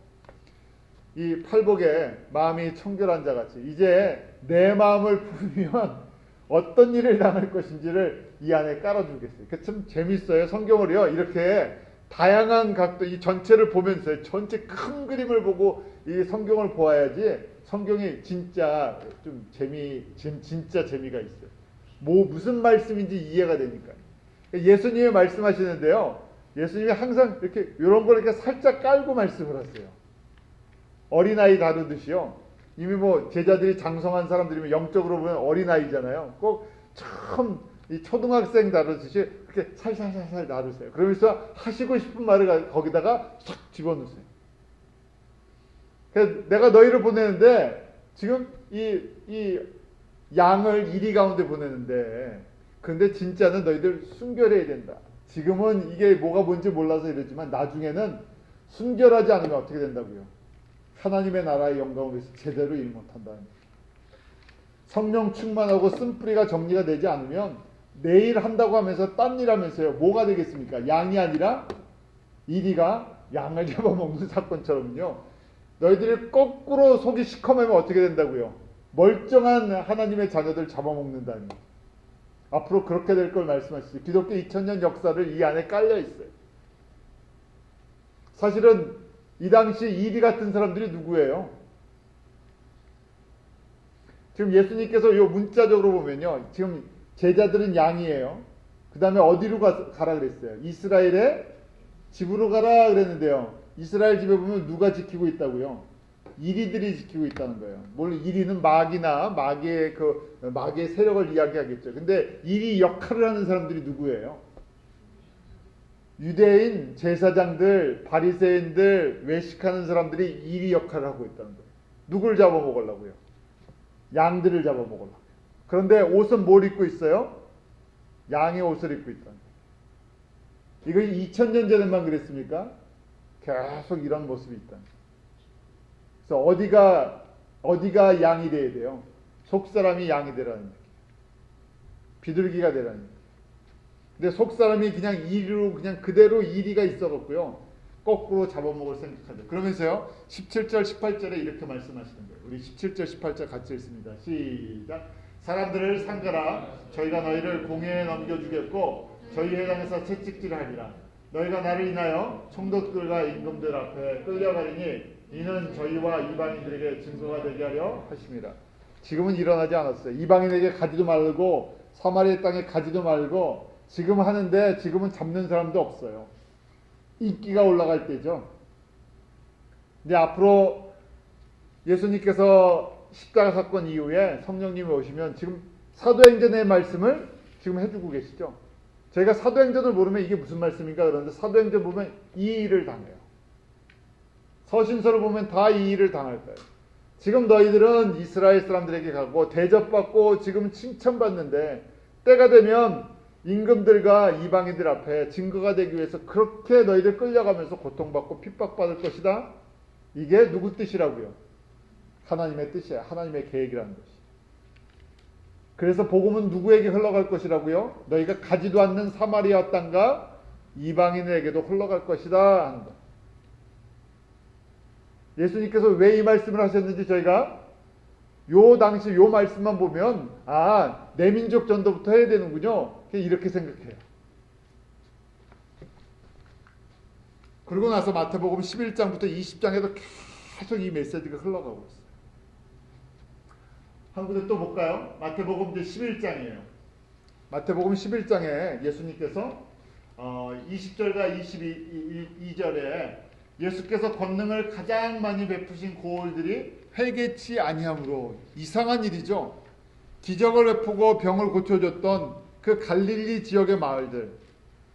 이 팔복에 마음이 청결한 자같이 이제 내 마음을 품으면 어떤 일을 당할 것인지를 이 안에 깔아주겠어요. 그 참 재밌어요. 성경을요 이렇게 다양한 각도 이 전체를 보면서 전체 큰 그림을 보고 이 성경을 보아야지 성경이 진짜 좀 진짜 재미가 있어요. 무슨 말씀인지 이해가 되니까. 예수님이 말씀하시는데요. 예수님이 항상 이렇게 이런 걸 이렇게 살짝 깔고 말씀을 하세요. 어린아이 다루듯이요. 이미 뭐 제자들이 장성한 사람들이면 영적으로 보면 어린아이잖아요. 꼭 처음 이 초등학생 다루듯이 그렇게 살살살살 다루세요. 그러면서 하시고 싶은 말을 거기다가 싹 집어넣으세요. 그래서 내가 너희를 보내는데 지금 이 양을 이리 가운데 보내는데 근데 진짜는 너희들 순결해야 된다. 지금은 이게 뭐가 뭔지 몰라서 이러지만 나중에는 순결하지 않으면 어떻게 된다고요? 하나님의 나라의 영광을 위해서 제대로 일 못한다는 거예요. 성령 충만하고 쓴뿌리가 정리가 되지 않으면 내일 한다고 하면서 딴 일 하면서요. 뭐가 되겠습니까? 양이 아니라 이리가 양을 잡아먹는 사건처럼요. 너희들이 거꾸로 속이 시커매면 어떻게 된다고요? 멀쩡한 하나님의 자녀들 잡아먹는다는 거예요. 앞으로 그렇게 될 걸 말씀하시죠. 기독교 2000년 역사를 이 안에 깔려 있어요. 사실은 이 당시 이리 같은 사람들이 누구예요? 지금 예수님께서 요 문자적으로 보면요. 지금 제자들은 양이에요. 그 다음에 어디로 가라 그랬어요? 이스라엘의 집으로 가라 그랬는데요. 이스라엘 집에 보면 누가 지키고 있다고요? 이리들이 지키고 있다는 거예요. 물론 이리는 마귀나 마귀의 세력을 이야기하겠죠. 근데 이리 역할을 하는 사람들이 누구예요? 유대인 제사장들, 바리새인들, 외식하는 사람들이 이리 역할을 하고 있다는 거예요. 누굴 잡아먹으려고요? 양들을 잡아먹으려고요. 그런데 옷은 뭘 입고 있어요? 양의 옷을 입고 있다는 거예요. 이거 2000년 전에만 그랬습니까? 계속 이런 모습이 있다는 거예요. 그래서 어디가 양이 돼야 돼요? 속사람이 양이 되라는 얘기예요. 비둘기가 되라는 얘기예요. 근데 속사람이 그냥 이리로 그냥 그대로 이리가 있어갖고요. 거꾸로 잡아먹을 생각하죠. 그러면서요. 17절 18절에 이렇게 말씀하시는 거예요. 우리 17절 18절 같이 읽습니다. 시작. 사람들을 상가라. 저희가 너희를 공회에 넘겨주겠고 저희 회당에서 채찍질하리라. 너희가 나를 인하여 총독들과 임금들 앞에 끌려가리니 이는 저희와 이방인들에게 증거가 되게 하려 하십니다. 지금은 일어나지 않았어요. 이방인에게 가지도 말고 사마리아 땅에 가지도 말고 지금 하는데 지금은 잡는 사람도 없어요. 인기가 올라갈 때죠. 근데 앞으로 예수님께서 십자가 사건 이후에 성령님이 오시면 지금 사도행전의 말씀을 지금 해주고 계시죠. 저희가 사도행전을 모르면 이게 무슨 말씀인가 그러는데 사도행전 보면 이 일을 당해요. 서신서를 보면 다 이 일을 당할 거예요. 지금 너희들은 이스라엘 사람들에게 가고 대접받고 지금 칭찬받는데 때가 되면 임금들과 이방인들 앞에 증거가 되기 위해서 그렇게 너희들 끌려가면서 고통받고 핍박받을 것이다. 이게 누구 뜻이라고요? 하나님의 뜻이에요. 하나님의 계획이라는 것이. 그래서 복음은 누구에게 흘러갈 것이라고요? 너희가 가지도 않는 사마리아 땅과 이방인에게도 흘러갈 것이다 하는 것. 예수님께서 왜 이 말씀을 하셨는지 저희가 요 당시 요 말씀만 보면 내 민족 전도부터 해야 되는군요. 이렇게 생각해요. 그러고 나서 마태복음 11장부터 20장에도 계속 이 메시지가 흘러가고 있어요. 한 군데 또 볼까요? 마태복음 11장이에요. 마태복음 11장에 예수님께서 20절과 22절에 예수께서 권능을 가장 많이 베푸신 고을들이 회개치 아니함으로 이상한 일이죠. 기적을 베푸고 병을 고쳐줬던 그 갈릴리 지역의 마을들,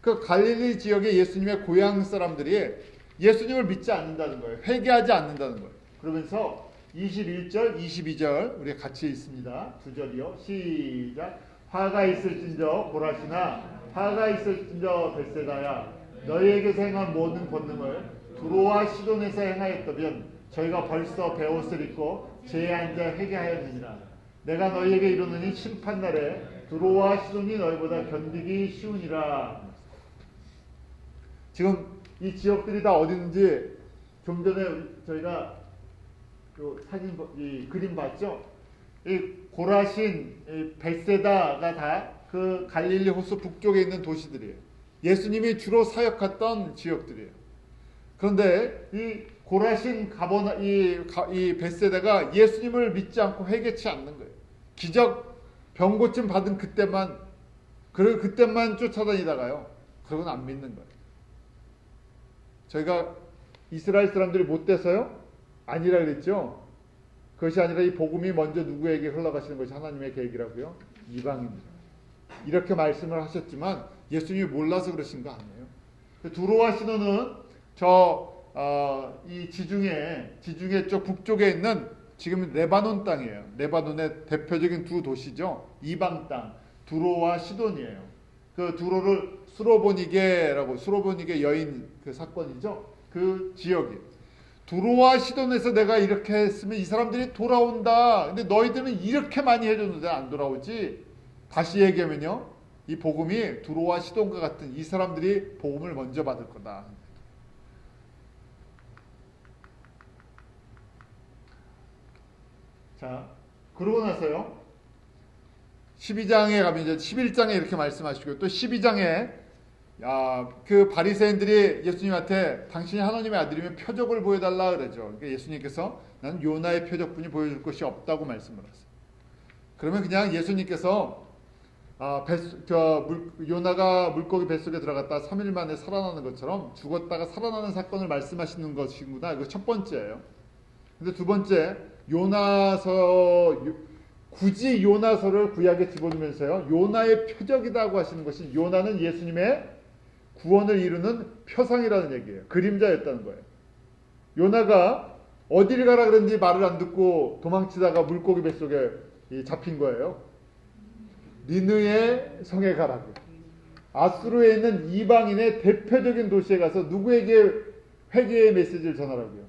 그 갈릴리 지역의 예수님의 고향 사람들이 예수님을 믿지 않는다는 거예요. 회개하지 않는다는 거예요. 그러면서 21절, 22절 우리 같이 읽습니다. 두 절이요. 시작. 화가 있을진저 고라시나 화가 있을진저 벳세다야 너희에게서 행한 모든 권능을 두로와 시돈에서 행하였다면 저희가 벌써 베옷을 입고 제에 앉아 회개하였느니라. 내가 너희에게 이르노니 심판날에 두로와 시돈이 너희보다 견디기 쉬우니라. 지금 이 지역들이 다 어디 있는지 좀 전에 저희가 그 사진, 이 그림 봤죠? 이 고라신, 이 벳세다가 다 그 갈릴리 호수 북쪽에 있는 도시들이에요. 예수님이 주로 사역했던 지역들이에요. 그런데 이 고라신 가보나 이 벳세다가 예수님을 믿지 않고 회개치 않는 거예요. 기적 병 고침 받은 그때만 쫓아다니다가요. 그러고는 안 믿는 거예요. 저희가 이스라엘 사람들이 못 돼서요? 아니라 그랬죠. 그것이 아니라 이 복음이 먼저 누구에게 흘러가시는 것이 하나님의 계획이라고요. 이방인들. 이렇게 말씀을 하셨지만 예수님이 몰라서 그러신 거 아니에요. 두로와 시돈은 이 지중해 쪽 북쪽에 있는 지금 레바논 땅이에요. 레바논의 대표적인 두 도시죠. 이방 땅 두로와 시돈이에요. 그 두로를 수로보니게 여인 그 사건이죠. 그 지역이 두로와 시돈에서 내가 이렇게 했으면 이 사람들이 돌아온다. 근데 너희들은 이렇게 많이 해줬는데 안 돌아오지. 다시 얘기하면요, 이 복음이 두로와 시돈과 같은 이 사람들이 복음을 먼저 받을 거다. 자, 그러고 나서요 12장에 가면 이제 11장에 이렇게 말씀하시고 또 12장에 그 바리새인들이 예수님한테 당신이 하나님의 아들이면 표적을 보여달라 그러죠. 그러니까 예수님께서 나는 요나의 표적뿐이 보여줄 것이 없다고 말씀을 하세요. 그러면 그냥 예수님께서 요나가 물고기 뱃속에 들어갔다 3일 만에 살아나는 것처럼 죽었다가 살아나는 사건을 말씀하시는 것이구나. 이거 첫 번째예요. 근데 두 번째, 굳이 요나서를 구약에 집어넣으면서요, 요나의 표적이라고 하시는 것이, 요나는 예수님의 구원을 이루는 표상이라는 얘기예요. 그림자였다는 거예요. 요나가 어디를 가라 그랬는지 말을 안 듣고 도망치다가 물고기 뱃속에 잡힌 거예요. 니느의 성에 가라고. 아수르에 있는 이방인의 대표적인 도시에 가서 누구에게 회개의 메시지를 전하라고요.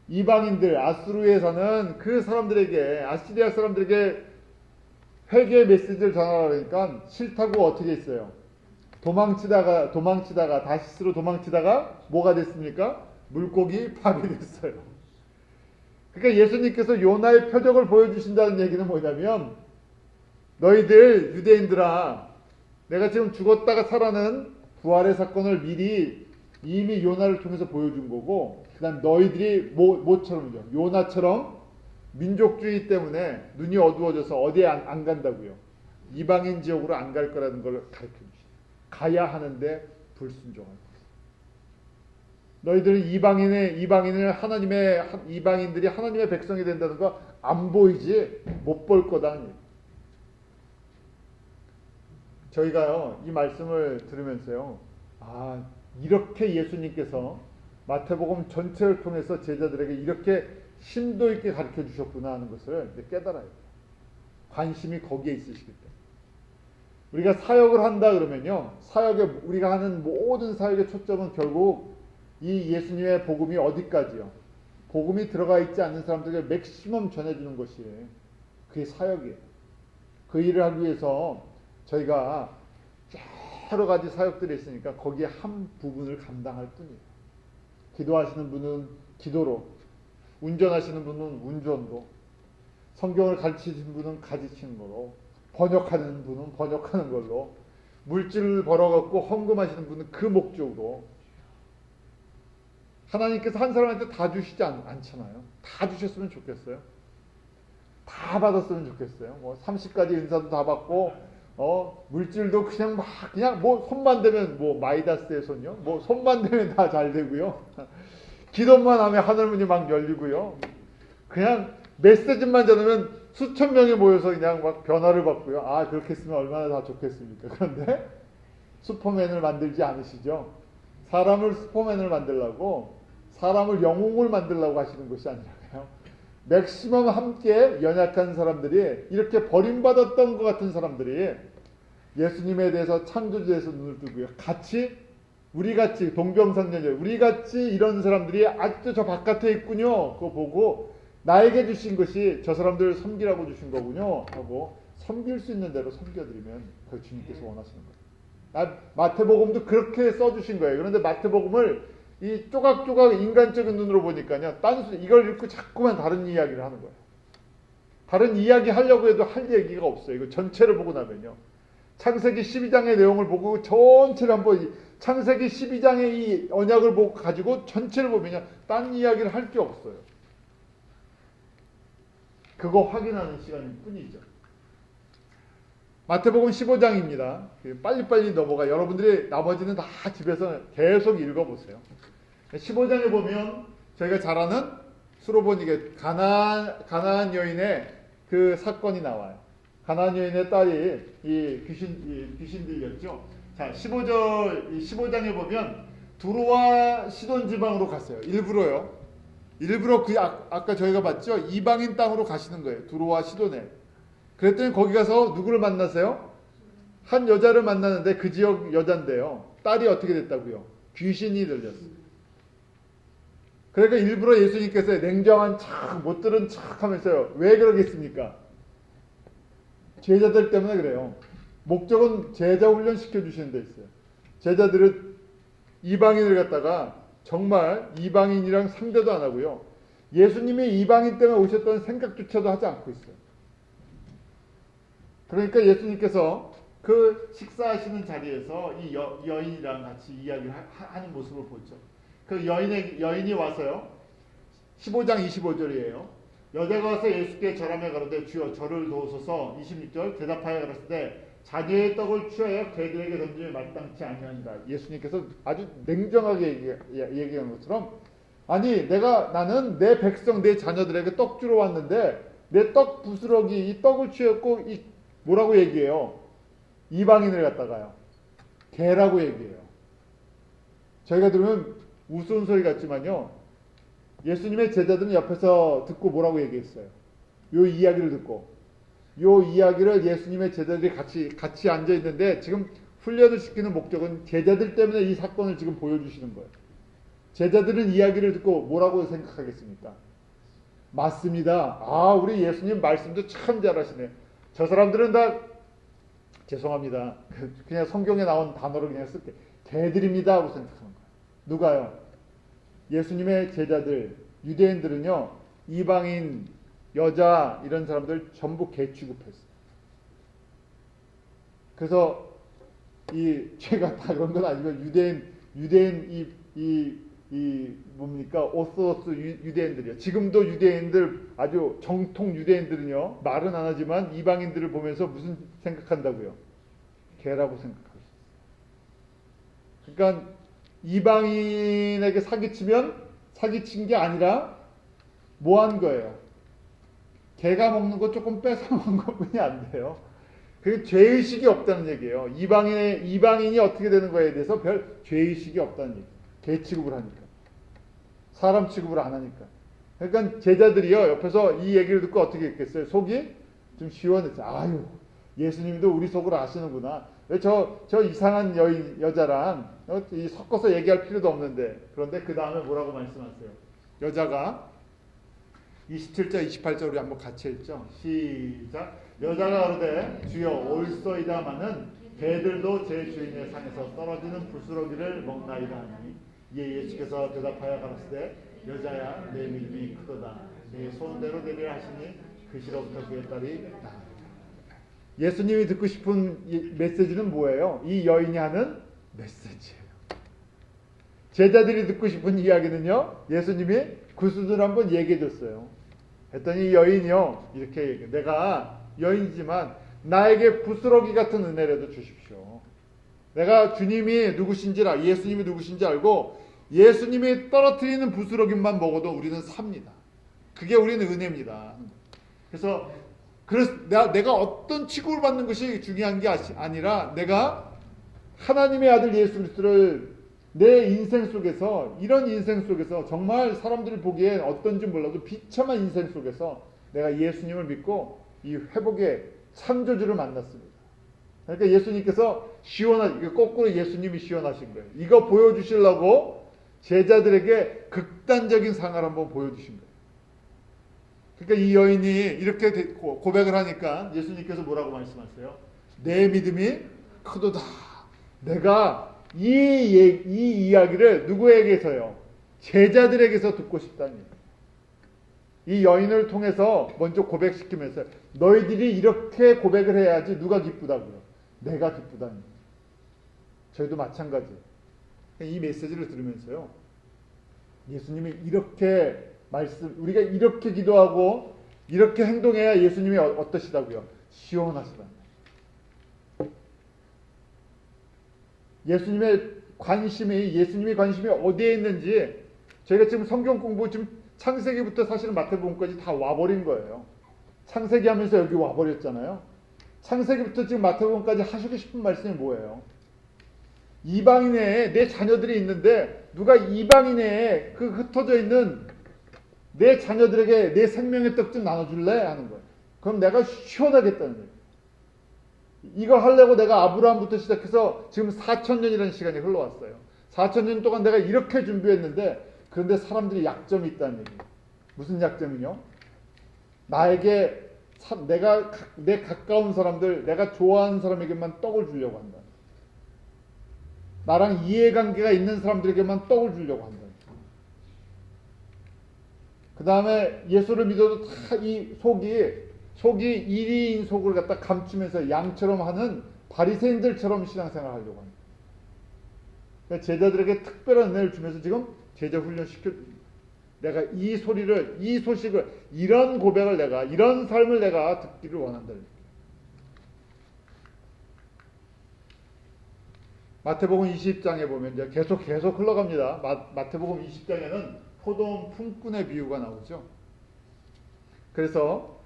이방인들, 아수르에 사는 그 사람들에게, 아시리아 사람들에게 회개의 메시지를 전하라니까 싫다고 어떻게 했어요? 도망치다가 다시스로 도망치다가 뭐가 됐습니까? 물고기 밥이 됐어요. 그러니까 예수님께서 요나의 표적을 보여주신다는 얘기는 뭐냐면, 너희들 유대인들아, 내가 지금 죽었다가 살아난 부활의 사건을 미리 이미 요나를 통해서 보여준 거고, 그 다음 너희들이 뭐처럼요? 요나처럼 민족주의 때문에 눈이 어두워져서 어디에 안 간다고요? 이방인 지역으로 안 갈 거라는 걸 가르쳐 주시죠. 가야 하는데 불순종할 거. 너희들은 이방인들이 하나님의 백성이 된다는 거 안 보이지? 못 볼 거다. 저희가요, 이 말씀을 들으면서요, 이렇게 예수님께서 마태복음 전체를 통해서 제자들에게 이렇게 심도 있게 가르쳐 주셨구나 하는 것을 이제 깨달아요. 관심이 거기에 있으시기 때문에. 우리가 사역을 한다 그러면요, 우리가 하는 모든 사역의 초점은 결국 이 예수님의 복음이 어디까지요? 복음이 들어가 있지 않는 사람들에게 맥시멈 전해주는 것이 그게 사역이에요. 그 일을 하기 위해서 저희가 여러 가지 사역들이 있으니까 거기에 한 부분을 감당할 뿐이에요. 기도하시는 분은 기도로, 운전하시는 분은 운전도, 성경을 가르치시는 분은 가르치는 거로, 번역하는 분은 번역하는 걸로, 물질을 벌어갖고 헌금하시는 분은 그 목적으로. 하나님께서 한 사람한테 다 주시지 않잖아요. 다 주셨으면 좋겠어요. 다 받았으면 좋겠어요. 30가지 은사도 다 받고 물질도 그냥 막 그냥 뭐 손만 대면 뭐 마이다스의 손요. 뭐 손만 대면 다 잘 되고요. 기도만 하면 하늘문이 막 열리고요. 그냥 메시지만 전하면 수천 명이 모여서 그냥 막 변화를 받고요. 아, 그렇게 했으면 얼마나 다 좋겠습니까? 그런데 슈퍼맨을 만들지 않으시죠? 사람을 슈퍼맨을 만들려고, 사람을 영웅을 만들려고 하시는 것이 아니라요. 맥시멈 함께 연약한 사람들이, 이렇게 버림받았던 것 같은 사람들이 예수님에 대해서, 창조주에 대해서 눈을 뜨고요. 같이, 우리같이 동병상련자, 우리같이 이런 사람들이 아직도 저 바깥에 있군요. 그거 보고 나에게 주신 것이 저 사람들을 섬기라고 주신 거군요 하고 섬길 수 있는 대로 섬겨드리면 그 주님께서 원하시는 거예요. 마태복음도 그렇게 써주신 거예요. 그런데 마태복음을 이 조각조각 인간적인 눈으로 보니까요, 딴수 이걸 읽고 자꾸만 다른 이야기를 하는 거예요. 다른 이야기 하려고 해도 할 얘기가 없어요. 이거 전체를 보고 나면요, 창세기 12장의 내용을 보고 전체를 한번, 창세기 12장의 이 언약을 보고 가지고 전체를 보면요, 딴 이야기를 할 게 없어요. 그거 확인하는 시간일 뿐이죠. 마태복음 15장입니다. 빨리빨리 넘어가. 여러분들이 나머지는 다 집에서 계속 읽어보세요. 15장에 보면 저희가 잘 아는 수로보니게 가나안 여인의 그 사건이 나와요. 가나안 여인의 딸이 이 귀신 들렸죠. 자, 15장에 보면 두로와 시돈 지방으로 갔어요. 일부러 아까 저희가 봤죠? 이방인 땅으로 가시는 거예요. 두로와 시돈에. 그랬더니 거기 가서 누구를 만나세요? 한 여자를 만나는데 그 지역 여잔데요. 딸이 어떻게 됐다고요? 귀신이 들렸어요. 그러니까 일부러 예수님께서 냉정한 척, 못 들은 척 하면서요. 왜 그러겠습니까? 제자들 때문에 그래요. 목적은 제자 훈련 시켜주시는 데 있어요. 제자들은 이방인을 갖다가 정말 이방인이랑 상대도 안 하고요. 예수님이 이방인 때문에 오셨다는 생각조차도 하지 않고 있어요. 그러니까 예수님께서 그 식사하시는 자리에서 이 여인이랑 같이 이야기를 하는 모습을 보죠. 그 여인이 와서요. 15장 25절이에요. 여자가 와서 예수께 절하며 가로되 주여 저를 도우소서. 26절 대답하여 가로되 자녀의 떡을 취하여 개들에게 던지면 마땅치 아니하니라. 예수님께서 아주 냉정하게 얘기하는 것처럼, 아니 나는 내 백성 내 자녀들에게 떡 주러 왔는데 내 떡 부스러기 이 떡을 취했고 이 뭐라고 얘기해요? 이방인을 갖다가요 개라고 얘기해요. 저희가 들으면 우스운 소리 같지만요, 예수님의 제자들은 옆에서 듣고 뭐라고 얘기했어요? 요 이야기를 듣고, 요 이야기를 예수님의 제자들이 같이 앉아 있는데 지금 훈련을 시키는 목적은 제자들 때문에 이 사건을 지금 보여주시는 거예요. 제자들은 이야기를 듣고 뭐라고 생각하겠습니까? 맞습니다. 아, 우리 예수님 말씀도 참 잘하시네. 저 사람들은 다 죄송합니다. 그냥 성경에 나온 단어를 그냥 쓸게. 개들입니다 하고 생각하는 거예요. 누가요? 예수님의 제자들, 유대인들은요, 이방인, 여자 이런 사람들 전부 개 취급했어요. 그래서 제가 다 그런 건 아니고 유대인 뭡니까? 오소도스 유대인들이요. 지금도 유대인들, 아주 정통 유대인들은요, 말은 안 하지만 이방인들을 보면서 무슨 생각한다고요? 개라고 생각하죠. 그러니까 이방인에게 사기친 게 아니라 뭐 한 거예요? 개가 먹는 거 조금 뺏어 먹은 것뿐이 안 돼요. 그게 죄의식이 없다는 얘기예요. 이방인이 어떻게 되는 거에 대해서 별 죄의식이 없다는 얘기예요. 개 취급을 하니까. 사람 취급을 안 하니까. 그러니까 제자들이요, 옆에서 이 얘기를 듣고 어떻게 했겠어요? 속이 좀 시원했어요. 아유, 예수님도 우리 속을 아시는구나. 왜 저 이상한 여자랑 섞어서 얘기할 필요도 없는데. 그런데 그 다음에 뭐라고 말씀하세요? 여자가 27절 28절 우리 한번 같이 했죠. 시작. 여자가 가로되 주여 옳소이다마는 개들도 제 주인의 상에서 떨어지는 부스러기를 먹나이다 하니, 이에 예수께서 대답하여 가라사대 여자야 내 믿음이 크도다. 내 소원대로 되리라 하시니 그시로부터 그의 딸이 나으리라. 예수님이 듣고 싶은 메시지는 뭐예요? 이 여인이 하는 메시지예요. 제자들이 듣고 싶은 이야기는요, 예수님이 그 수준을 한번 얘기해 줬어요. 했더니 이 여인이요, 이렇게 얘기해요. 내가 여인이지만 나에게 부스러기 같은 은혜라도 주십시오. 내가 주님이 누구신지 예수님이 누구신지 알고 예수님이 떨어뜨리는 부스러기만 먹어도 우리는 삽니다. 그게 우리는 은혜입니다. 그래서 내가 어떤 취급을 받는 것이 중요한 게 아니라 내가 하나님의 아들 예수 그리스도를 내 인생 속에서, 이런 인생 속에서 정말 사람들이 보기엔 어떤지 몰라도 비참한 인생 속에서 내가 예수님을 믿고 이 회복의 창조주를 만났습니다. 그러니까 예수님께서 거꾸로 예수님이 시원하신 거예요. 이거 보여주시려고 제자들에게 극단적인 상을 한번 보여주신 거예요. 그러니까 이 여인이 이렇게 고백을 하니까 예수님께서 뭐라고 말씀하세요? 내 믿음이 크도다. 내가 이 이야기를 누구에게서요? 제자들에게서 듣고 싶다니. 이 여인을 통해서 먼저 고백시키면서 너희들이 이렇게 고백을 해야지 누가 기쁘다고요? 내가 기쁘다니. 저희도 마찬가지. 이 메시지를 들으면서요. 예수님이 이렇게 우리가 이렇게 기도하고 이렇게 행동해야 예수님이 어떠시다고요? 시원하시다. 예수님의 관심이 어디에 있는지 저희가 지금 성경 공부 지금 창세기부터 사실은 마태복음까지 다 와버린 거예요. 창세기 하면서 여기 와버렸잖아요. 창세기부터 지금 마태복음까지 하시고 싶은 말씀이 뭐예요? 이방인에 내 자녀들이 있는데 누가 이방인에 그 흩어져 있는 내 자녀들에게 내 생명의 떡 좀 나눠줄래? 하는 거예요. 그럼 내가 시원하겠다는 거예요. 이거 하려고 내가 아브라함부터 시작해서 지금 4,000년이라는 시간이 흘러왔어요. 4,000년 동안 내가 이렇게 준비했는데 그런데 사람들이 약점이 있다는 얘기예요. 무슨 약점이요? 나에게 내 가까운 사람들, 내가 좋아하는 사람에게만 떡을 주려고 한다. 나랑 이해관계가 있는 사람들에게만 떡을 주려고 한다. 그 다음에 예수를 믿어도 다 이 속이 1위인 속을 갖다 감추면서 양처럼 하는 바리새인들처럼 신앙생활 하려고 합니다. 그러니까 제자들에게 특별한 은혜를 주면서 지금 제자 훈련시켜 내가 이 소식을 이런 고백을 이런 삶을 내가 듣기를 원한다. 마태복음 20장에 보면 이제 계속 흘러갑니다. 마태복음 20장에는 포도원 품꾼의 비유가 나오죠. 그래서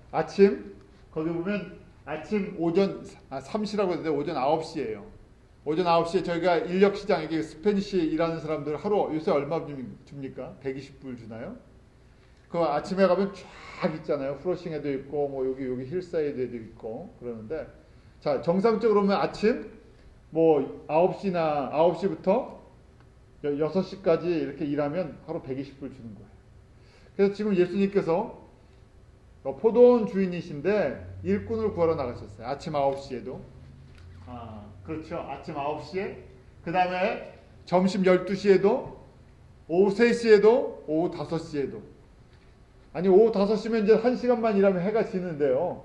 거기 보면 오전 3시라고 했는데 오전 9시예요. 오전 9시에 저희가 인력시장, 여기 스페니쉬 일하는 사람들 하루 요새 얼마 줍니까? 120불 주나요? 그 아침에 가면 쫙 있잖아요. 프로싱에도 있고 뭐 여기 힐사이드에도 있고 그러는데, 자, 정상적으로 보면 아침 뭐 9시부터 6시까지 이렇게 일하면 하루 120불 주는 거예요. 그래서 지금 예수님께서 포도원 주인이신데 일꾼을 구하러 나가셨어요. 아침 9시에도. 그렇죠. 아침 9시에. 그 다음에 점심 12시에도, 오후 3시에도, 오후 5시에도. 아니, 오후 5시면 이제 1시간만 일하면 해가 지는데요.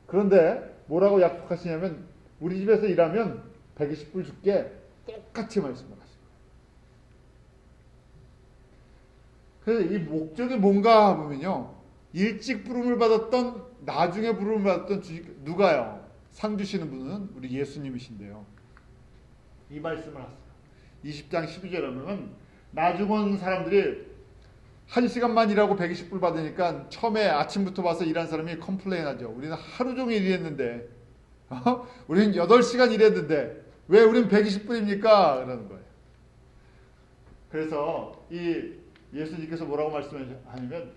그런데 뭐라고 약속하시냐면 우리 집에서 일하면 120불 줄게. 똑같이 말씀을 하시고. 그래서 이 목적이 뭔가 보면요. 일찍 부름을 받았던, 나중에 부름을 받았던 누가요? 상 주시는 분은 우리 예수님이신데요. 이 말씀을 하세요. 20장 12절에 보면 나중 온 사람들이 1시간만 일하고 120불 받으니까 처음에 아침부터 와서 일한 사람이 컴플레인하죠. 우리는 하루 종일 일했는데, 우리는 8시간 일했는데 왜 우리는 120불입니까? 그러는 거예요. 그래서 이 예수님께서 뭐라고 말씀하냐면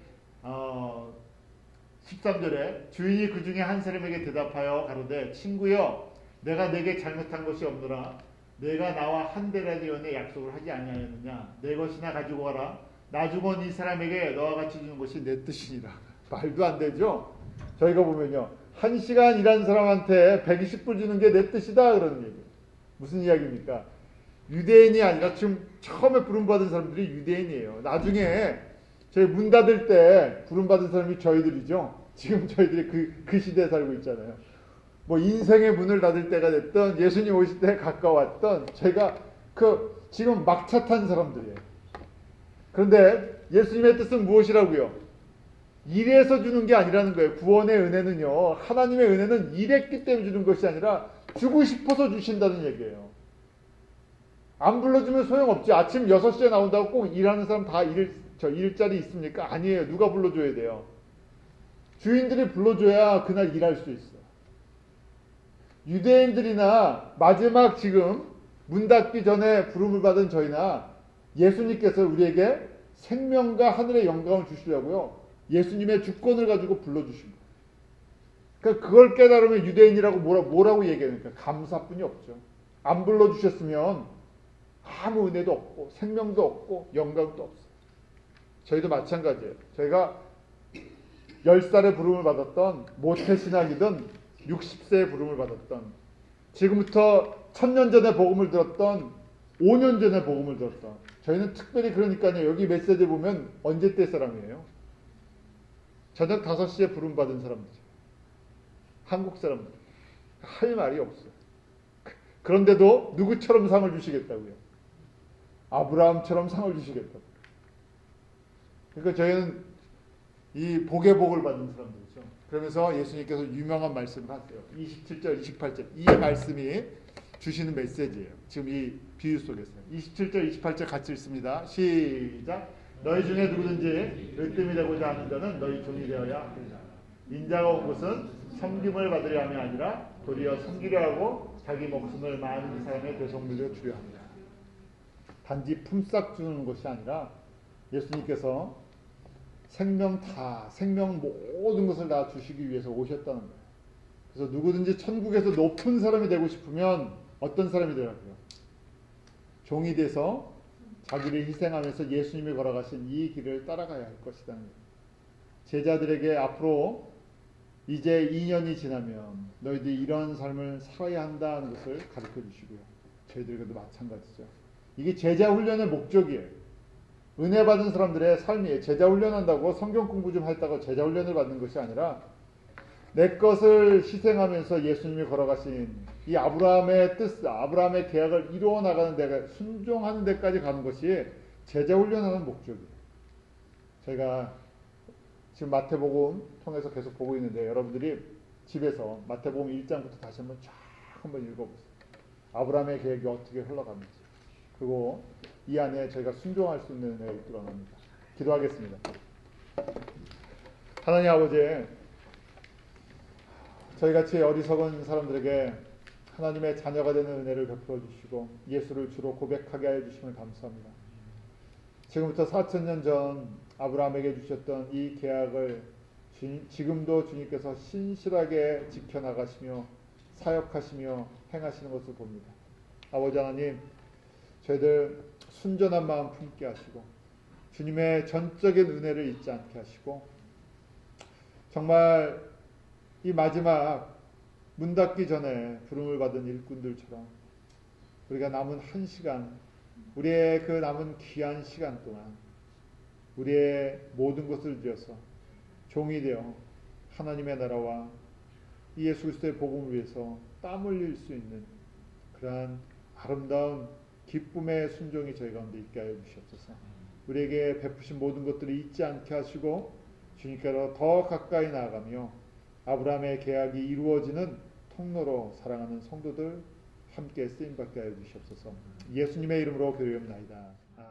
13절에 주인이 그 중에 한 사람에게 대답하여 가로되 친구여 내가 내게 잘못한 것이 없노라. 내가 나와 한 데나리온의 약속을 하지 아니하였느냐. 내 것이나 가지고 가라. 나중 온 이 사람에게 너와 같이 주는 것이 내 뜻이니라. 말도 안 되죠. 저희가 보면요, 1시간 일한 사람한테 120불 주는 게 내 뜻이다 그러는 얘기예요. 무슨 이야기입니까? 유대인이 아니라 지금 처음에 부름받은 사람들이 유대인이에요. 나중에 저희 문 닫을 때 부름받은 사람이 저희들이죠. 지금 저희들이 그 시대에 살고 있잖아요. 뭐 인생의 문을 닫을 때가 됐던, 예수님 오실 때 가까웠던, 제가 지금 막차 탄 사람들이에요. 그런데 예수님의 뜻은 무엇이라고요? 일해서 주는 게 아니라는 거예요. 구원의 은혜는요, 하나님의 은혜는 일했기 때문에 주는 것이 아니라 주고 싶어서 주신다는 얘기예요. 안 불러주면 소용없지. 아침 6시에 나온다고 꼭 일하는 사람 다 일자리 있습니까? 아니에요. 누가 불러줘야 돼요? 주인들이 불러줘야 그날 일할 수 있어. 유대인들이나 마지막 지금 문 닫기 전에 부름을 받은 저희나 예수님께서 우리에게 생명과 하늘의 영광을 주시려고요, 예수님의 주권을 가지고 불러주신 거예요. 그러니까 그걸 깨달으면 유대인이라고 뭐라고 얘기하니까 감사뿐이 없죠. 안 불러주셨으면 아무 은혜도 없고 생명도 없고 영광도 없어요. 저희도 마찬가지예요. 저희가 10살에 부름을 받았던 모태신학이든 60세에 부름을 받았던, 지금부터 1000년 전에 복음을 들었던 5년 전에 복음을 들었던, 저희는 특별히 그러니까요, 여기 메시지 보면 언제 때 사람이에요? 저녁 5시에 부름 받은 사람들이죠. 한국 사람들. 할 말이 없어요. 그런데도 누구처럼 상을 주시겠다고요? 아브라함처럼 상을 주시겠다고. 그러니까 저희는 이 복의 복을 받는 사람들이죠. 그러면서 예수님께서 유명한 말씀을 하세요. 27절, 28절. 이 말씀이 주시는 메시지예요. 지금 이 비유 속에서. 27절, 28절 같이 읽습니다. 시작. 너희 중에 누구든지 으뜸이 되고자 하는 자는 너희 종이 되어야 합니다. 인자가 온 것은 섬김을 받으려 함이 아니라 도리어 섬기려 하고 자기 목숨을 많은 사람의 대속물로 주려 합니다. 단지 품삯 주는 것이 아니라 예수님께서 생명 모든 것을 다 주시기 위해서 오셨다는 거예요. 그래서 누구든지 천국에서 높은 사람이 되고 싶으면 어떤 사람이 되라고요? 종이 돼서 자기를 희생하면서 예수님이 걸어가신 이 길을 따라가야 할 것이라는 거예요. 제자들에게 앞으로 이제 2년이 지나면 너희들이 이런 삶을 살아야 한다는 것을 가르쳐 주시고요. 저희들에게도 마찬가지죠. 이게 제자 훈련의 목적이에요. 은혜 받은 사람들의 삶이, 제자 훈련한다고 성경 공부 좀 했다고 제자 훈련을 받는 것이 아니라 내 것을 희생하면서 예수님이 걸어가신 이 아브라함의 뜻, 아브라함의 계약을 이루어 나가는 데가, 순종하는 데까지 가는 것이 제자 훈련하는 목적이에요. 제가 지금 마태복음 통해서 계속 보고 있는데 여러분들이 집에서 마태복음 1장부터 다시 한번 읽어보세요. 아브라함의 계획이 어떻게 흘러가는지. 그리고 이 안에 저희가 순종할 수 있는 은혜를 드러납니다. 기도하겠습니다. 하나님 아버지, 저희같이 어리석은 사람들에게 하나님의 자녀가 되는 은혜를 베풀어 주시고 예수를 주로 고백하게 하여 주심을 감사합니다. 지금부터 4000년 전 아브라함에게 주셨던 이 계약을 지금도 주님께서 신실하게 지켜나가시며 사역하시며 행하시는 것을 봅니다. 아버지 하나님, 저희들 순전한 마음 품게 하시고 주님의 전적인 은혜를 잊지 않게 하시고, 정말 이 마지막 문 닫기 전에 부름을 받은 일꾼들처럼 우리가 남은 한 시간, 우리의 그 남은 귀한 시간 동안 우리의 모든 것을 지어서 종이 되어 하나님의 나라와 이 예수 그리스도의 복음을 위해서 땀 흘릴 수 있는 그러한 아름다운 기쁨의 순종이 저희 가운데 있게 하여 주시옵소서. 우리에게 베푸신 모든 것들을 잊지 않게 하시고 주님께로 더 가까이 나아가며 아브라함의 계약이 이루어지는 통로로 사랑하는 성도들 함께 쓰임받게 하여 주시옵소서. 예수님의 이름으로 기도합나이다. 아멘.